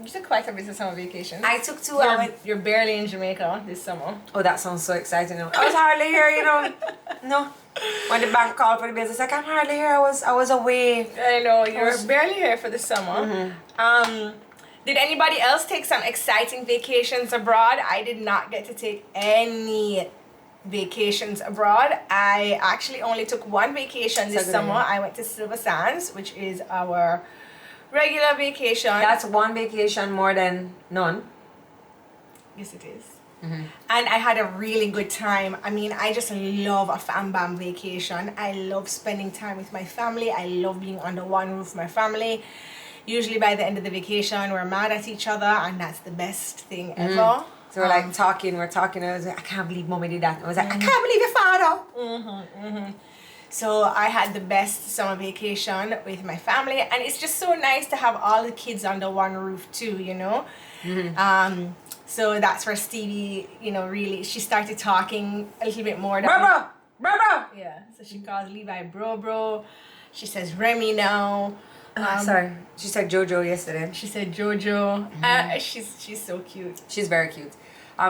You took quite a bit of summer vacations. I took 2. You're barely in Jamaica this summer. Oh, that sounds so exciting. I was hardly here, you know. No. When the bank called for the business, like, I'm hardly here. I was away. I know, you're barely here for the summer. Did anybody else take some exciting vacations abroad? I did not get to take any vacations abroad. I actually only took 1 vacation this summer. I went to Silver Sands, which is our regular vacation. That's 1 vacation more than none. Yes, it is. And I had a really good time. I mean, I just love a fam bam vacation. I love spending time with my family. I love being under one roof with my family. Usually by the end of the vacation, we're mad at each other, and that's the best thing ever. So we're like talking. I was like, I can't believe mommy did that. I was like, I can't believe your father. So I had the best summer vacation with my family, and it's just so nice to have all the kids under one roof too, you know. So that's where Stevie, you know, really, she started talking a little bit more. Bro. Yeah, so she calls Levi bro. She says Remy now. Sorry, she said Jojo yesterday. She said Jojo. She's so cute. She's very cute.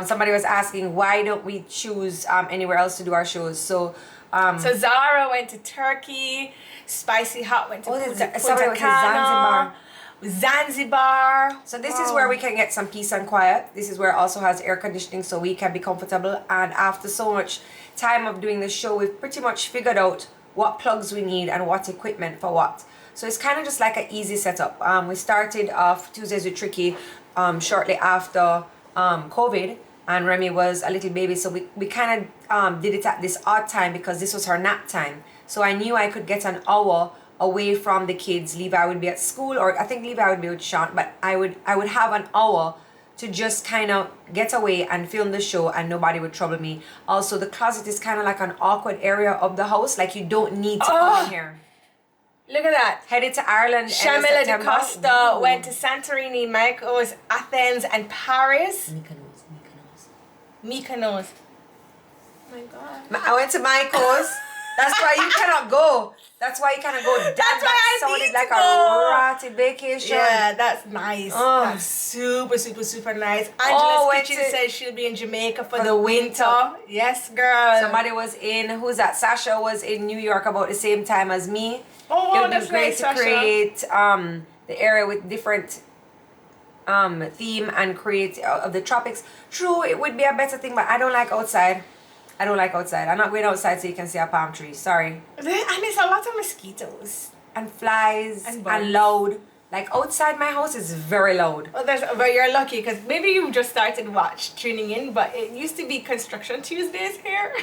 Somebody was asking why don't we choose anywhere else to do our shows. So Zara went to Turkey. Spicy Hot went to Punta Cana. Zanzibar. So this is where we can get some peace and quiet. This is where it also has air conditioning, so we can be comfortable. And after so much time of doing the show, we've pretty much figured out what plugs we need and what equipment for what. So it's kind of just like an easy setup. We started off Tuesdays with Tricky shortly after COVID, and Remy was a little baby, so we kind of did it at this odd time because this was her nap time. So I knew I could get an hour away from the kids. Levi would be at school, or I think Levi would be with Sean, but I would have an hour to just kind of get away and film the show, and nobody would trouble me. Also, the closet is kind of like an awkward area of the house, like you don't need to come in here. Look at that. Headed to Ireland. Shamila De Costa went to Santorini, Mykonos, Athens, and Paris. Mykonos. Oh my God. I went to Mykonos. That's why you cannot go. That's why you cannot go. That's why I sounded need like to a go. ratty vacation. Yeah, that's nice. That's super nice. Angela's Kitchen says she'll be in Jamaica for the winter. Yes, girl. Somebody was in, who's that? Sasha was in New York about the same time as me. Oh, it would that's be great nice, to Sasha. create the area with different theme and create of the tropics. True, it would be a better thing, but I don't like outside. I'm not going outside so you can see a palm tree. Sorry. And there's a lot of mosquitoes. And flies And and, bugs. loud. Like outside my house is very loud. Well, but you're lucky because maybe you just started tuning in, but it used to be Construction Tuesdays here.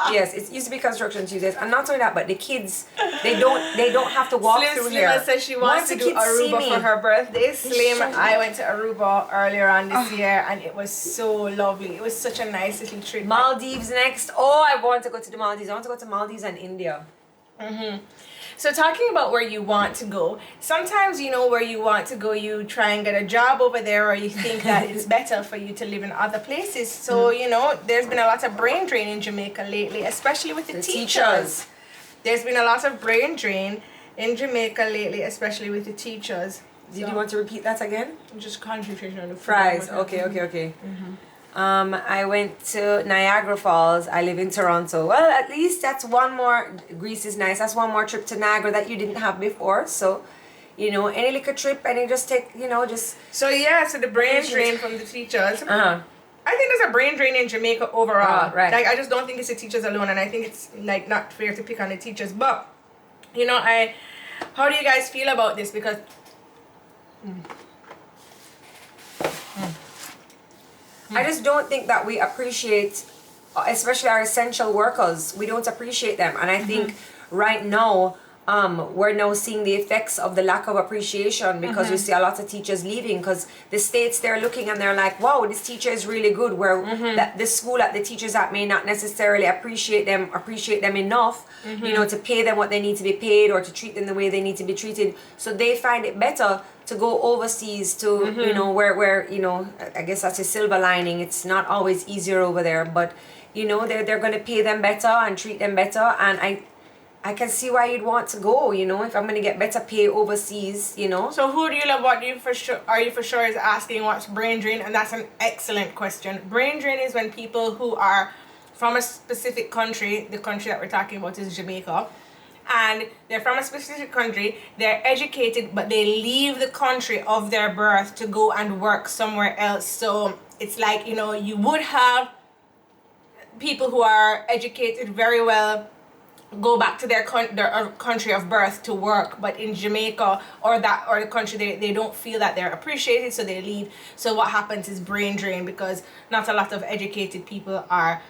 Yes, it used to be Construction Tuesdays, and not only that, but the kids they don't have to walk through here. Slim says she wants to do Aruba for her birthday. Slim, I went to Aruba earlier on this year, and it was so lovely. It was such a nice little trip. Maldives next. Oh, I want to go to the Maldives. I want to go to Maldives and India. So talking about where you want to go, sometimes you know where you want to go, you try and get a job over there, or you think that it's better for you to live in other places. So, you know, there's been a lot of brain drain in Jamaica lately, especially with the teachers. There's been a lot of brain drain in Jamaica lately, especially with the teachers. Did you want to repeat that again? Just concentrating on the fries. Okay. I went to Niagara Falls. I live in Toronto. Well, at least that's one more. Greece is nice. That's one more trip to Niagara that you didn't have before. So, you know, any little trip, and you just take, you know, just. So yeah, so the brain drain from the teachers. I think there's a brain drain in Jamaica overall. Right. Like, I just don't think it's the teachers alone, and I think it's like not fair to pick on the teachers. But, you know, how do you guys feel about this? Because. I just don't think that we appreciate, especially our essential workers. We don't appreciate them, and I think right now we're now seeing the effects of the lack of appreciation because we see a lot of teachers leaving because the states they're looking and they're like, wow, this teacher is really good. Where that the school that the teachers at may not necessarily appreciate them enough, you know, to pay them what they need to be paid or to treat them the way they need to be treated. So they find it better to go overseas to you know where you know, I guess that's a silver lining. It's not always easier over there, but you know they're going to pay them better and treat them better, and I can see why you'd want to go, you know, if I'm going to get better pay overseas, you know. So who do you love? What do you for sure? Are you for sure is asking what's brain drain? And that's an excellent question. Brain drain is when people who are from a specific country, the country that we're talking about is Jamaica, and they're from a specific country, they're educated, but they leave the country of their birth to go and work somewhere else. So it's like, you know, you would have people who are educated very well go back to their country of birth to work, but in Jamaica or the country they don't feel that they're appreciated, so they leave. So what happens is brain drain because not a lot of educated people are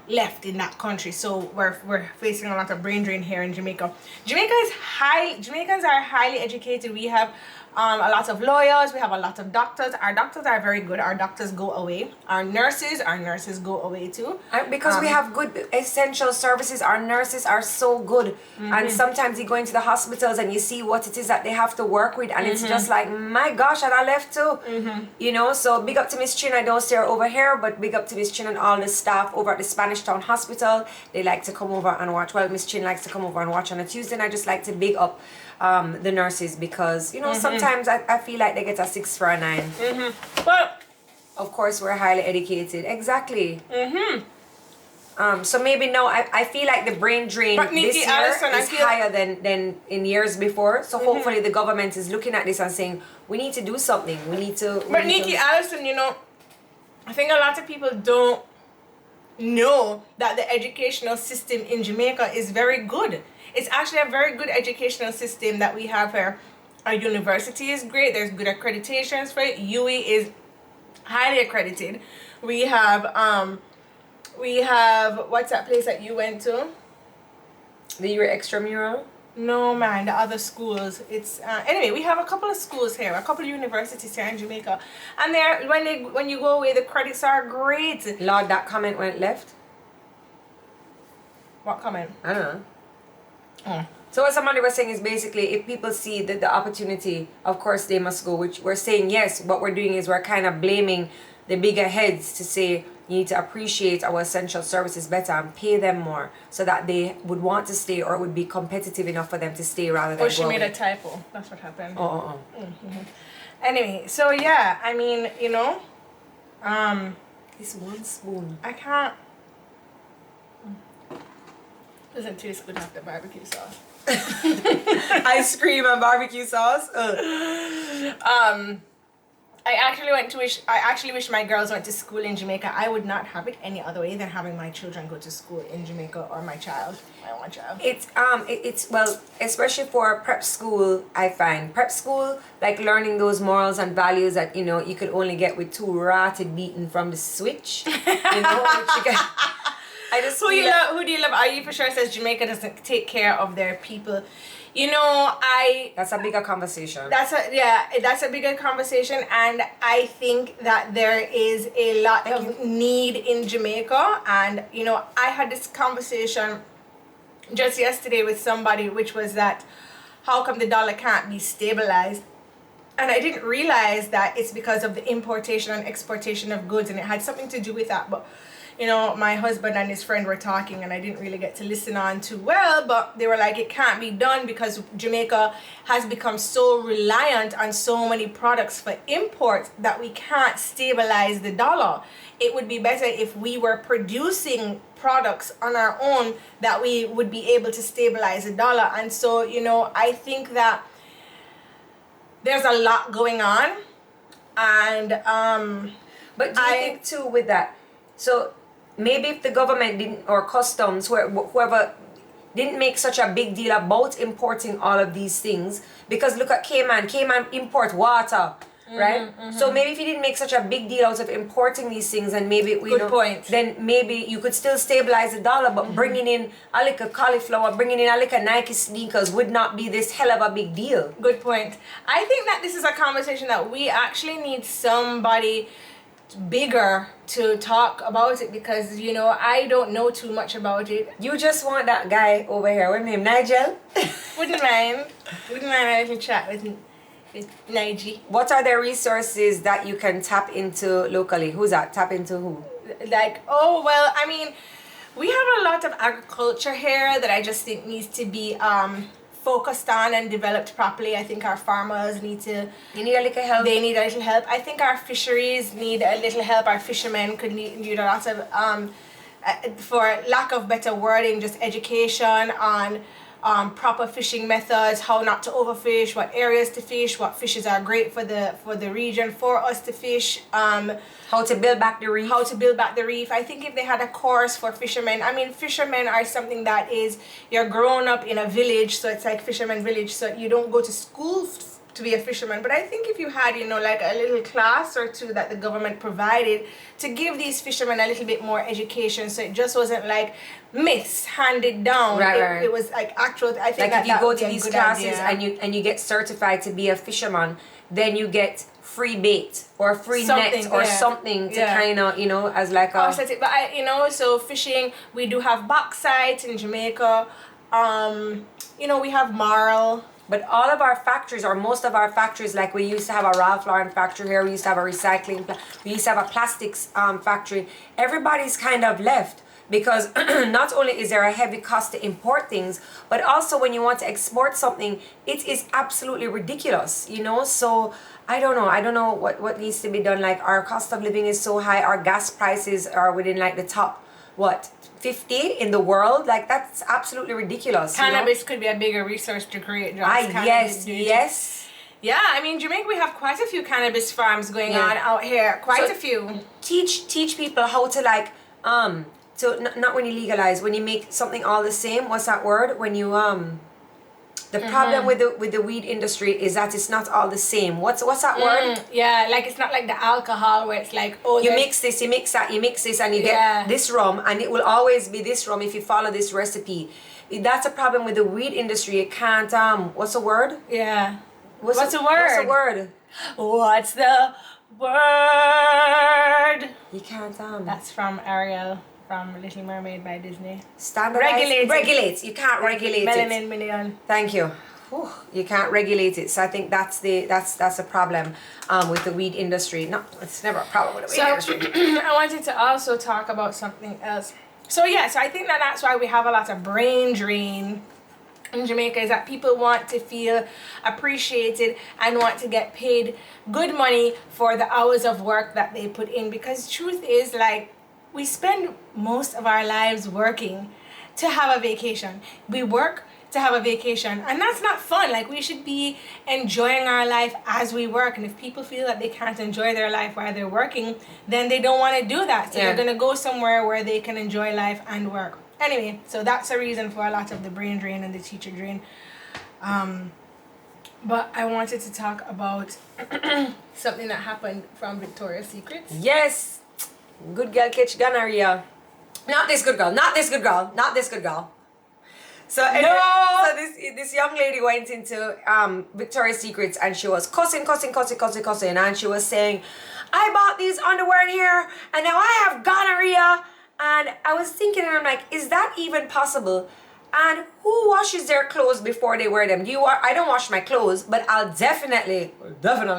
left in that country. So we're facing a lot of brain drain here in Jamaica. Jamaicans are highly educated. We have a lot of lawyers, we have a lot of doctors. Our doctors are very good. Our doctors go away. Our nurses go away too. Because we have good essential services. Our nurses are so good. And sometimes you go into the hospitals and you see what it is that they have to work with, and it's just like, my gosh, and I left too. You know, so big up to Miss Chin. I don't see her over here, but big up to Miss Chin and all the staff over at the Spanish Town Hospital. They like to come over and watch. Well, Miss Chin likes to come over and watch on a Tuesday, and I just like to big up the nurses because, you know, sometimes I feel like they get a 6 for a 9. But of course we're highly educated. Exactly. So maybe no, I feel like the brain drain this year is higher than in years before. So hopefully the government is looking at this and saying we need to do something. But Nikki Allison, you know, I think a lot of people don't know that the educational system in Jamaica is very good. It's actually a very good educational system that we have here. Our university is great. There's good accreditations for it. UE is highly accredited. We have what's that place that you went to? The Euro Extramural? No man, the other schools. It's anyway, we have a couple of schools here, a couple of universities here in Jamaica, and there when you go away, the credits are great. Lord, that comment went left. What comment? I don't know. So what somebody was saying is basically if people see the opportunity, of course they must go, which we're saying yes. What we're doing is we're kind of blaming the bigger heads to say you need to appreciate our essential services better and pay them more so that they would want to stay or it would be competitive enough for them to stay rather than she made a typo. That's what happened. Anyway, so yeah, I mean, you know, this one spoon. I can't. Doesn't taste good after barbecue sauce. Ice cream and barbecue sauce. I actually wish my girls went to school in Jamaica. I would not have it any other way than having my children go to school in Jamaica, or my one child. It's well, especially for prep school. I find prep school, like learning those morals and values that you could only get with 2 rotted beaten from the switch. Which you get. I just who do you love? Are you for sure says Jamaica doesn't take care of their people? That's a bigger conversation. That's a bigger conversation, and I think that there is a lot of need in Jamaica. And I had this conversation just yesterday with somebody, which was that how come the dollar can't be stabilized? And I didn't realize that it's because of the importation and exportation of goods, and it had something to do with that. But my husband and his friend were talking, and I didn't really get to listen on too well, but they were like, it can't be done because Jamaica has become so reliant on so many products for import that we can't stabilize the dollar. It would be better if we were producing products on our own, that we would be able to stabilize the dollar. And so, I think that there's a lot going on. And but do you think too with that, so maybe if the government didn't, or customs, whoever didn't make such a big deal about importing all of these things, because look at Cayman import water, right? So maybe if you didn't make such a big deal out of importing these things, and maybe point. Then maybe you could still stabilize the dollar, but bringing in a little cauliflower, bringing in a little Nike sneakers would not be this hell of a big deal. Good point. I think that this is a conversation that we actually need somebody bigger to talk about it, because I don't know too much about it. You just want that guy over here, what's his name, Nigel? Wouldn't mind a little chat with Nigel. What are the resources that you can tap into locally? Who's that? Tap into who? We have a lot of agriculture here that I just think needs to be focused on and developed properly. I think our farmers need a little help. They need a little help. I think our fisheries need a little help. Our fishermen could need a lot of, for lack of better wording, just education on proper fishing methods, how not to overfish, what areas to fish, what fishes are great for the region for us to fish, how to build back the reef. I think if they had a course for fishermen, fishermen are something that is, you're grown up in a village, so it's like fisherman village, so you don't go to school to be a fisherman. But I think if you had like a little class or two that the government provided to give these fishermen a little bit more education, so it just wasn't like myths handed down. Right. It was like actual. I think like if you go to these classes and you get certified to be a fisherman, then you get free bait or free net or something to kind of as like a. But so fishing, we do have bauxite in Jamaica. We have marl. But all of our factories, or most of our factories, like we used to have a Ralph Lauren factory here, we used to have a recycling, we used to have a plastics factory. Everybody's kind of left, because not only is there a heavy cost to import things, but also when you want to export something, it is absolutely ridiculous, So I don't know what needs to be done. Like, our cost of living is so high, our gas prices are within like the top 50 in the world. Like, that's absolutely ridiculous. Cannabis could be a bigger resource to create jobs. Yes. Yeah, Jamaica, we have quite a few cannabis farms going on out here. Quite a few. Teach people how to so not when you legalize, when you make something all the same. What's that word? When you the problem with the weed industry is that it's not all the same. What's that word? Yeah, like it's not like the alcohol where it's like, you mix this, you mix that, you mix this, and you get this rum, and it will always be this rum if you follow this recipe. That's a problem with the weed industry. It can't what's the word? Yeah. What's the word? What's the word? You can't That's from Ariel. From Little Mermaid by Disney. Regulates. You can't regulate Melanin Million. Thank you. Whew, you can't regulate it. So I think that's a problem with the weed industry. No, it's never a problem with the weed industry. I wanted to also talk about something else. So I think that's why we have a lot of brain drain in Jamaica, is that people want to feel appreciated and want to get paid good money for the hours of work that they put in. Because truth is, like, we spend most of our lives working to have a vacation. We work to have a vacation, and that's not fun. Like, we should be enjoying our life as we work, and if people feel that they can't enjoy their life while they're working, then they don't want to do that. So they're gonna go somewhere where they can enjoy life and work. Anyway, so that's a reason for a lot of the brain drain and the teacher drain. But I wanted to talk about something that happened from Victoria's Secrets. Yes, good girl catch gonorrhea. Not this good girl. Not this good girl. Not this good girl. So, so this young lady went into Victoria's Secrets and she was cussing, and she was saying, I bought these underwear in here and now I have gonorrhea. And I was thinking, and I'm like, is that even possible? And who washes their clothes before they wear them? I don't wash my clothes, but I'll definitely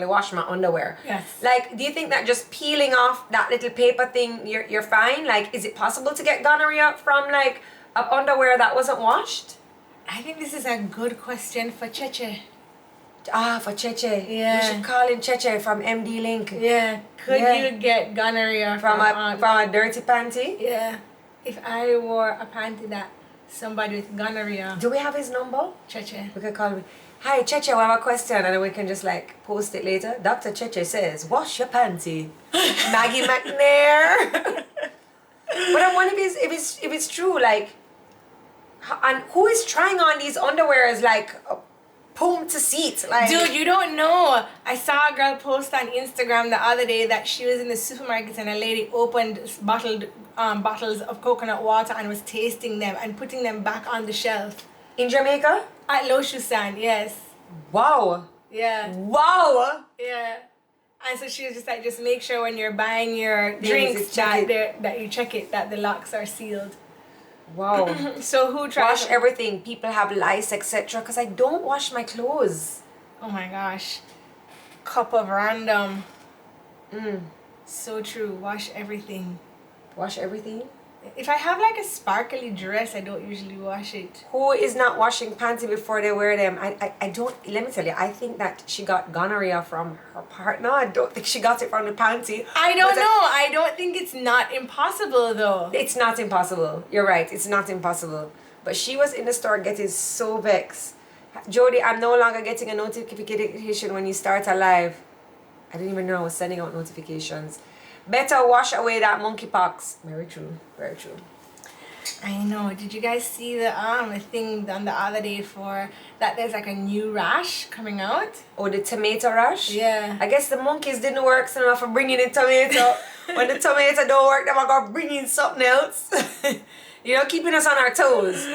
wash my underwear. Yes. Like, do you think that just peeling off that little paper thing, you're fine? Like, is it possible to get gonorrhea from like a underwear that wasn't washed? I think this is a good question for Cheche. Ah, for Cheche. Yeah. We should call in Cheche from MD Link. Yeah. Could you get gonorrhea from a dirty panty? Yeah. If I wore a panty that somebody with gonorrhea. Do we have his number? Cheche. We could call him. Hi, Cheche, we have a question, and then we can just like post it later. Dr. Cheche says, wash your panty. Maggie McNair. But I wonder if it's true, like, and who is trying on these underwears like pum to seat? Like, dude, you don't know. I saw a girl post on Instagram the other day that she was in the supermarket and a lady opened bottles of coconut water and was tasting them and putting them back on the shelf. In Jamaica? At Loshusan, yes. Wow. Yeah. Wow. Yeah. And so she was just like, just make sure when you're buying your drinks that you check it, that the locks are sealed. Wow. So who tries wash everything? People have lice, etc. Because I don't wash my clothes. Oh my gosh. Cup of random. So true. Wash everything. Wash everything? If I have like a sparkly dress, I don't usually wash it. Who is not washing panty before they wear them? I don't, let me tell you, I think that she got gonorrhea from her partner. I don't think she got it from the panty. I don't know. I don't think it's not impossible though. It's not impossible. You're right. It's not impossible. But she was in the store getting so vexed. Jody, I'm no longer getting a notification when you start a live. I didn't even know I was sending out notifications. Better wash away that monkeypox. Very true. Very true. I know. Did you guys see the thing on the other day for that there's like a new rash coming out? Oh, the tomato rash? Yeah. I guess the monkeys didn't work so enough for bringing in tomato. When the tomato don't work, then I gotta bring in something else. You know, keeping us on our toes.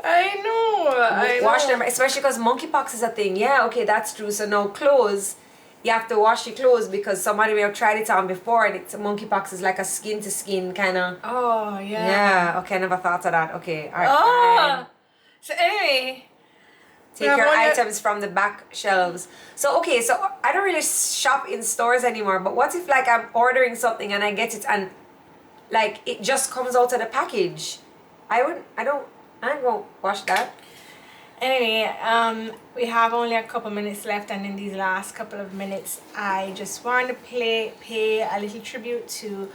I know. Wash them, especially because monkeypox is a thing. Yeah, okay, that's true. So now clothes, you have to wash your clothes because somebody may have tried it on before and monkeypox is like a skin to skin kind of. Oh, yeah. Yeah, okay, I never thought of that. Okay, all right. Oh, so anyway. Take your items from the back shelves. So, okay, so I don't really shop in stores anymore, but what if like I'm ordering something and I get it and like it just comes out of the package? I ain't gonna wash that. Anyway, we have only a couple minutes left, and in these last couple of minutes, I just want to pay a little tribute to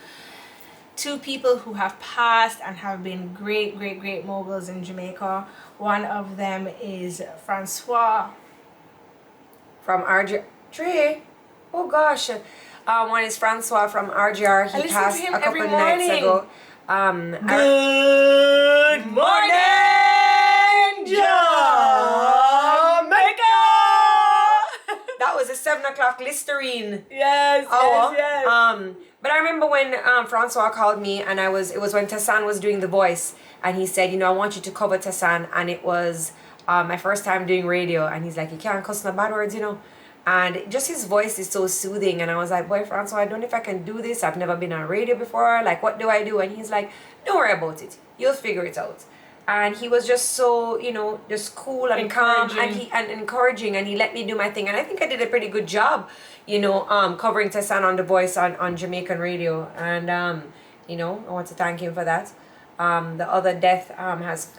two people who have passed and have been great moguls in Jamaica. One of them is Francois from RGR. Oh gosh. One is Francois from RGR. He passed a couple of nights ago. Good morning, Jamaica! That was a 7 o'clock Listerine. Yes, hour. yes. But I remember when Francois called me, and it was when Tassan was doing The Voice, and he said, you know, I want you to cover Tassan, and it was my first time doing radio, and he's like, you can't cuss no bad words, you know. And just his voice is so soothing, and I was like, boy, Francois, I don't know if I can do this. I've never been on radio before. Like, what do I do? And he's like, don't worry about it. You'll figure it out. And he was just so, you know, just cool and calm and encouraging, and he let me do my thing. And I think I did a pretty good job, you know, covering Tassan on The Voice on Jamaican radio. And, you know, I want to thank him for that. The other death has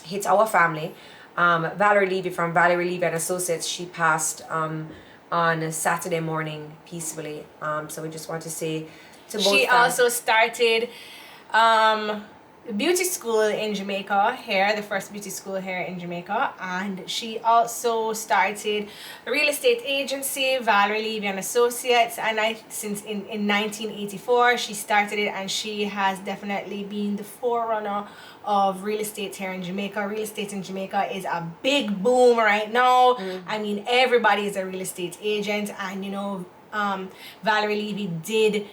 hit our family. Valerie Levy from Valerie Levy and Associates, she passed on Saturday morning peacefully. So we just want to say to both she also started beauty school in Jamaica here, the first beauty school here in Jamaica, and she also started a real estate agency, Valerie Levy and Associates, and since in 1984 she started it, and she has definitely been the forerunner of real estate here in Jamaica. Real estate in Jamaica is a big boom right now. I mean, everybody is a real estate agent, and you know, Valerie Levy did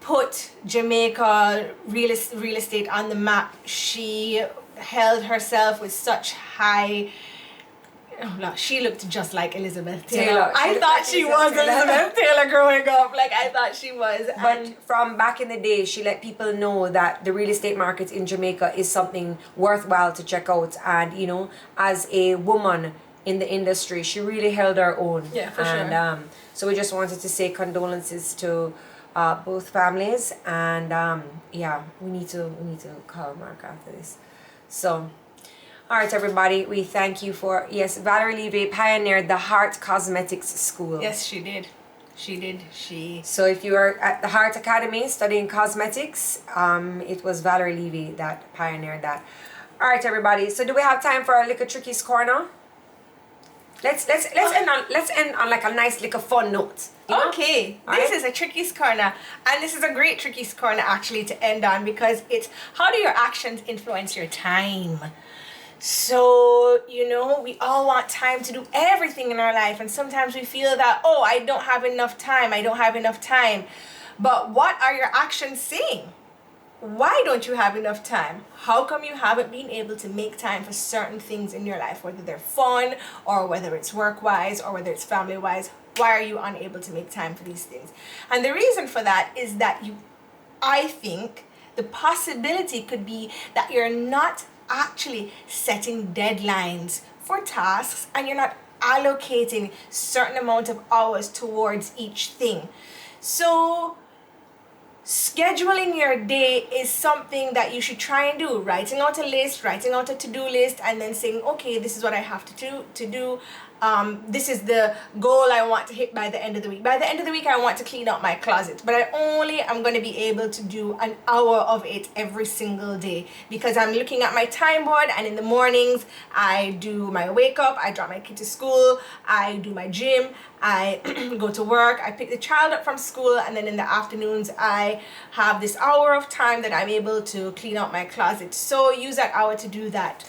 put Jamaica real estate on the map. She held herself with such high, oh no, she looked just like Elizabeth Taylor. I thought she was Elizabeth Taylor growing up. Like, I thought she was. But from back in the day, she let people know that the real estate market in Jamaica is something worthwhile to check out. And, you know, as a woman in the industry, she really held her own. Yeah, for sure. And so we just wanted to say condolences to both families, and yeah, we need to call Mark after this. So, all right, everybody, we thank you for, yes, Valerie Levy pioneered the Heart Cosmetics School. Yes, she did. So if you are at the Heart Academy studying cosmetics, it was Valerie Levy that pioneered that. All right, everybody. So do we have time for a little Tricky's Corner? Let's end on like a nice little fun note. You know? Okay, this is a Tricky's Corner, and this is a great Tricky's Corner actually to end on, because it's how do your actions influence your time. So, you know, we all want time to do everything in our life, and sometimes we feel that, oh, I don't have enough time. But what are your actions saying? Why don't you have enough time? How come you haven't been able to make time for certain things in your life, whether they're fun or whether it's work-wise or whether it's family-wise? Why are you unable to make time for these things? And the reason for that is that I think the possibility could be that you're not actually setting deadlines for tasks, and you're not allocating certain amount of hours towards each thing. So scheduling your day is something that you should try and do. Writing out a list, writing out a to-do list, and then saying, okay, this is what I have to do. This is the goal I want to hit by the end of the week. By the end of the week, I want to clean up my closet, but I'm going to be able to do an hour of it every single day, because I'm looking at my time board, and in the mornings, I do my wake up, I drop my kid to school, I do my gym, I go to work, I pick the child up from school, and then in the afternoons, I have this hour of time that I'm able to clean out my closet. So use that hour to do that.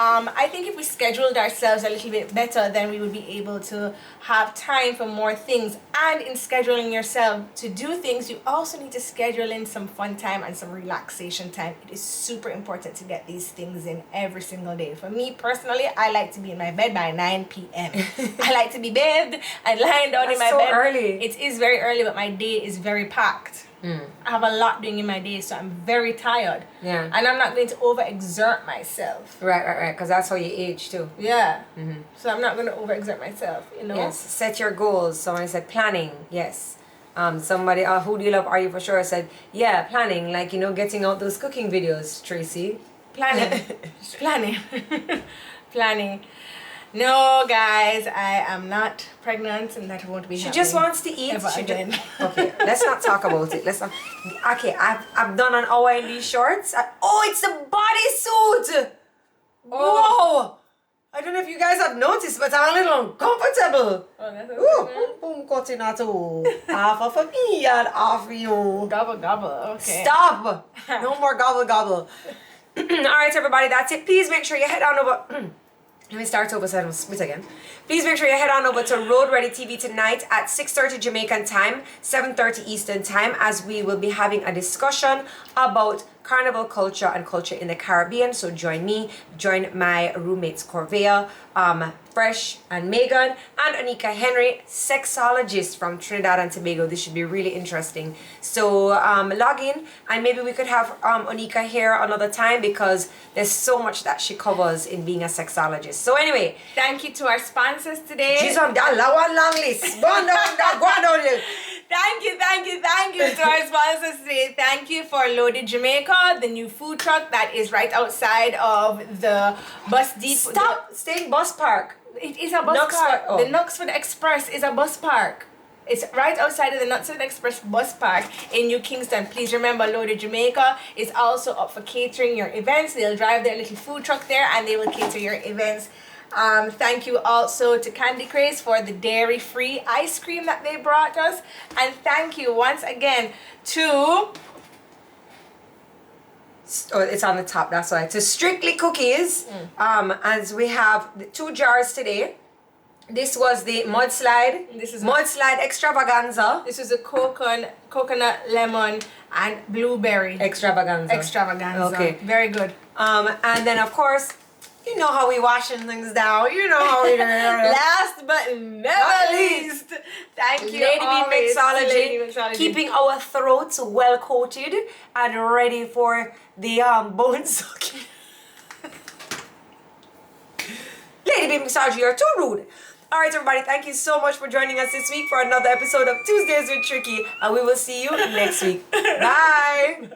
I think if we scheduled ourselves a little bit better, then we would be able to have time for more things. And in scheduling yourself to do things, you also need to schedule in some fun time and some relaxation time. It is super important to get these things in every single day. For me personally, I like to be in my bed by 9 p.m. I like to be bathed and lying down in my bed. Early. It is very early, but my day is very packed. I have a lot doing in my day, so I'm very tired. Yeah. And I'm not going to overexert myself. Right. Because that's how you age too. Yeah. So I'm not going to overexert myself, you know? Yes. Set your goals. Someone said planning. Yes. Somebody, who do you love? Are you for sure? Said, yeah, planning. Like, you know, getting out those cooking videos, Tracy. Planning. Planning. No, guys, I am not pregnant, and that won't be She just wants to eat. Again. Okay, let's not talk about it. Let's not. Okay, I've done an hour in these shorts. It's a bodysuit. Whoa! I don't know if you guys have noticed, but I'm a little uncomfortable. Oh, that's Ooh, boom, cutting at all. Half of me and half of you. Gobble, okay. Stop! No more gobble. All right, everybody, that's it. Please make sure you head on over. Let me start over so I don't spit again. Please make sure you head on over to Road Ready TV tonight at 6:30 Jamaican time, 7:30 Eastern time, as we will be having a discussion about Carnival culture and culture in the Caribbean. So join me, join my roommates Corvea, Fresh and Megan, and Anika Henry, sexologist from Trinidad and Tobago. This should be really interesting. So log in, and maybe we could have Anika here another time, because there's so much that she covers in being a sexologist. So anyway, thank you to our sponsors today. She's on that long list. Go on down here. Thank you to our sponsors today. Thank you for Loaded Jamaica, the new food truck that is right outside of the bus depot. Stop saying bus park. It is a bus park. Oh. The Knoxford Express is a bus park. It's right outside of the Nuts and Express bus park in New Kingston. Please remember, Loaded Jamaica is also up for catering your events. They'll drive their little food truck there and they will cater your events. Thank you also to Candy Craze for the dairy-free ice cream that they brought us. And thank you once again to... Oh, it's on the top, that's why. To Strictly Cookies. As we have the 2 jars today. This was the mudslide. This is mudslide extravaganza. This is a coconut, lemon, and blueberry extravaganza. Okay. Very good. And then of course, you know how we washing things down. You know how we do it. Last but never least, thank you, Lady Bee always to Lady Mixology, keeping our throats well coated and ready for the bone sucking. Lady Bee Mixology, you're too rude. All right, everybody, thank you so much for joining us this week for another episode of Tuesdays with Tricky, and we will see you next week. Bye.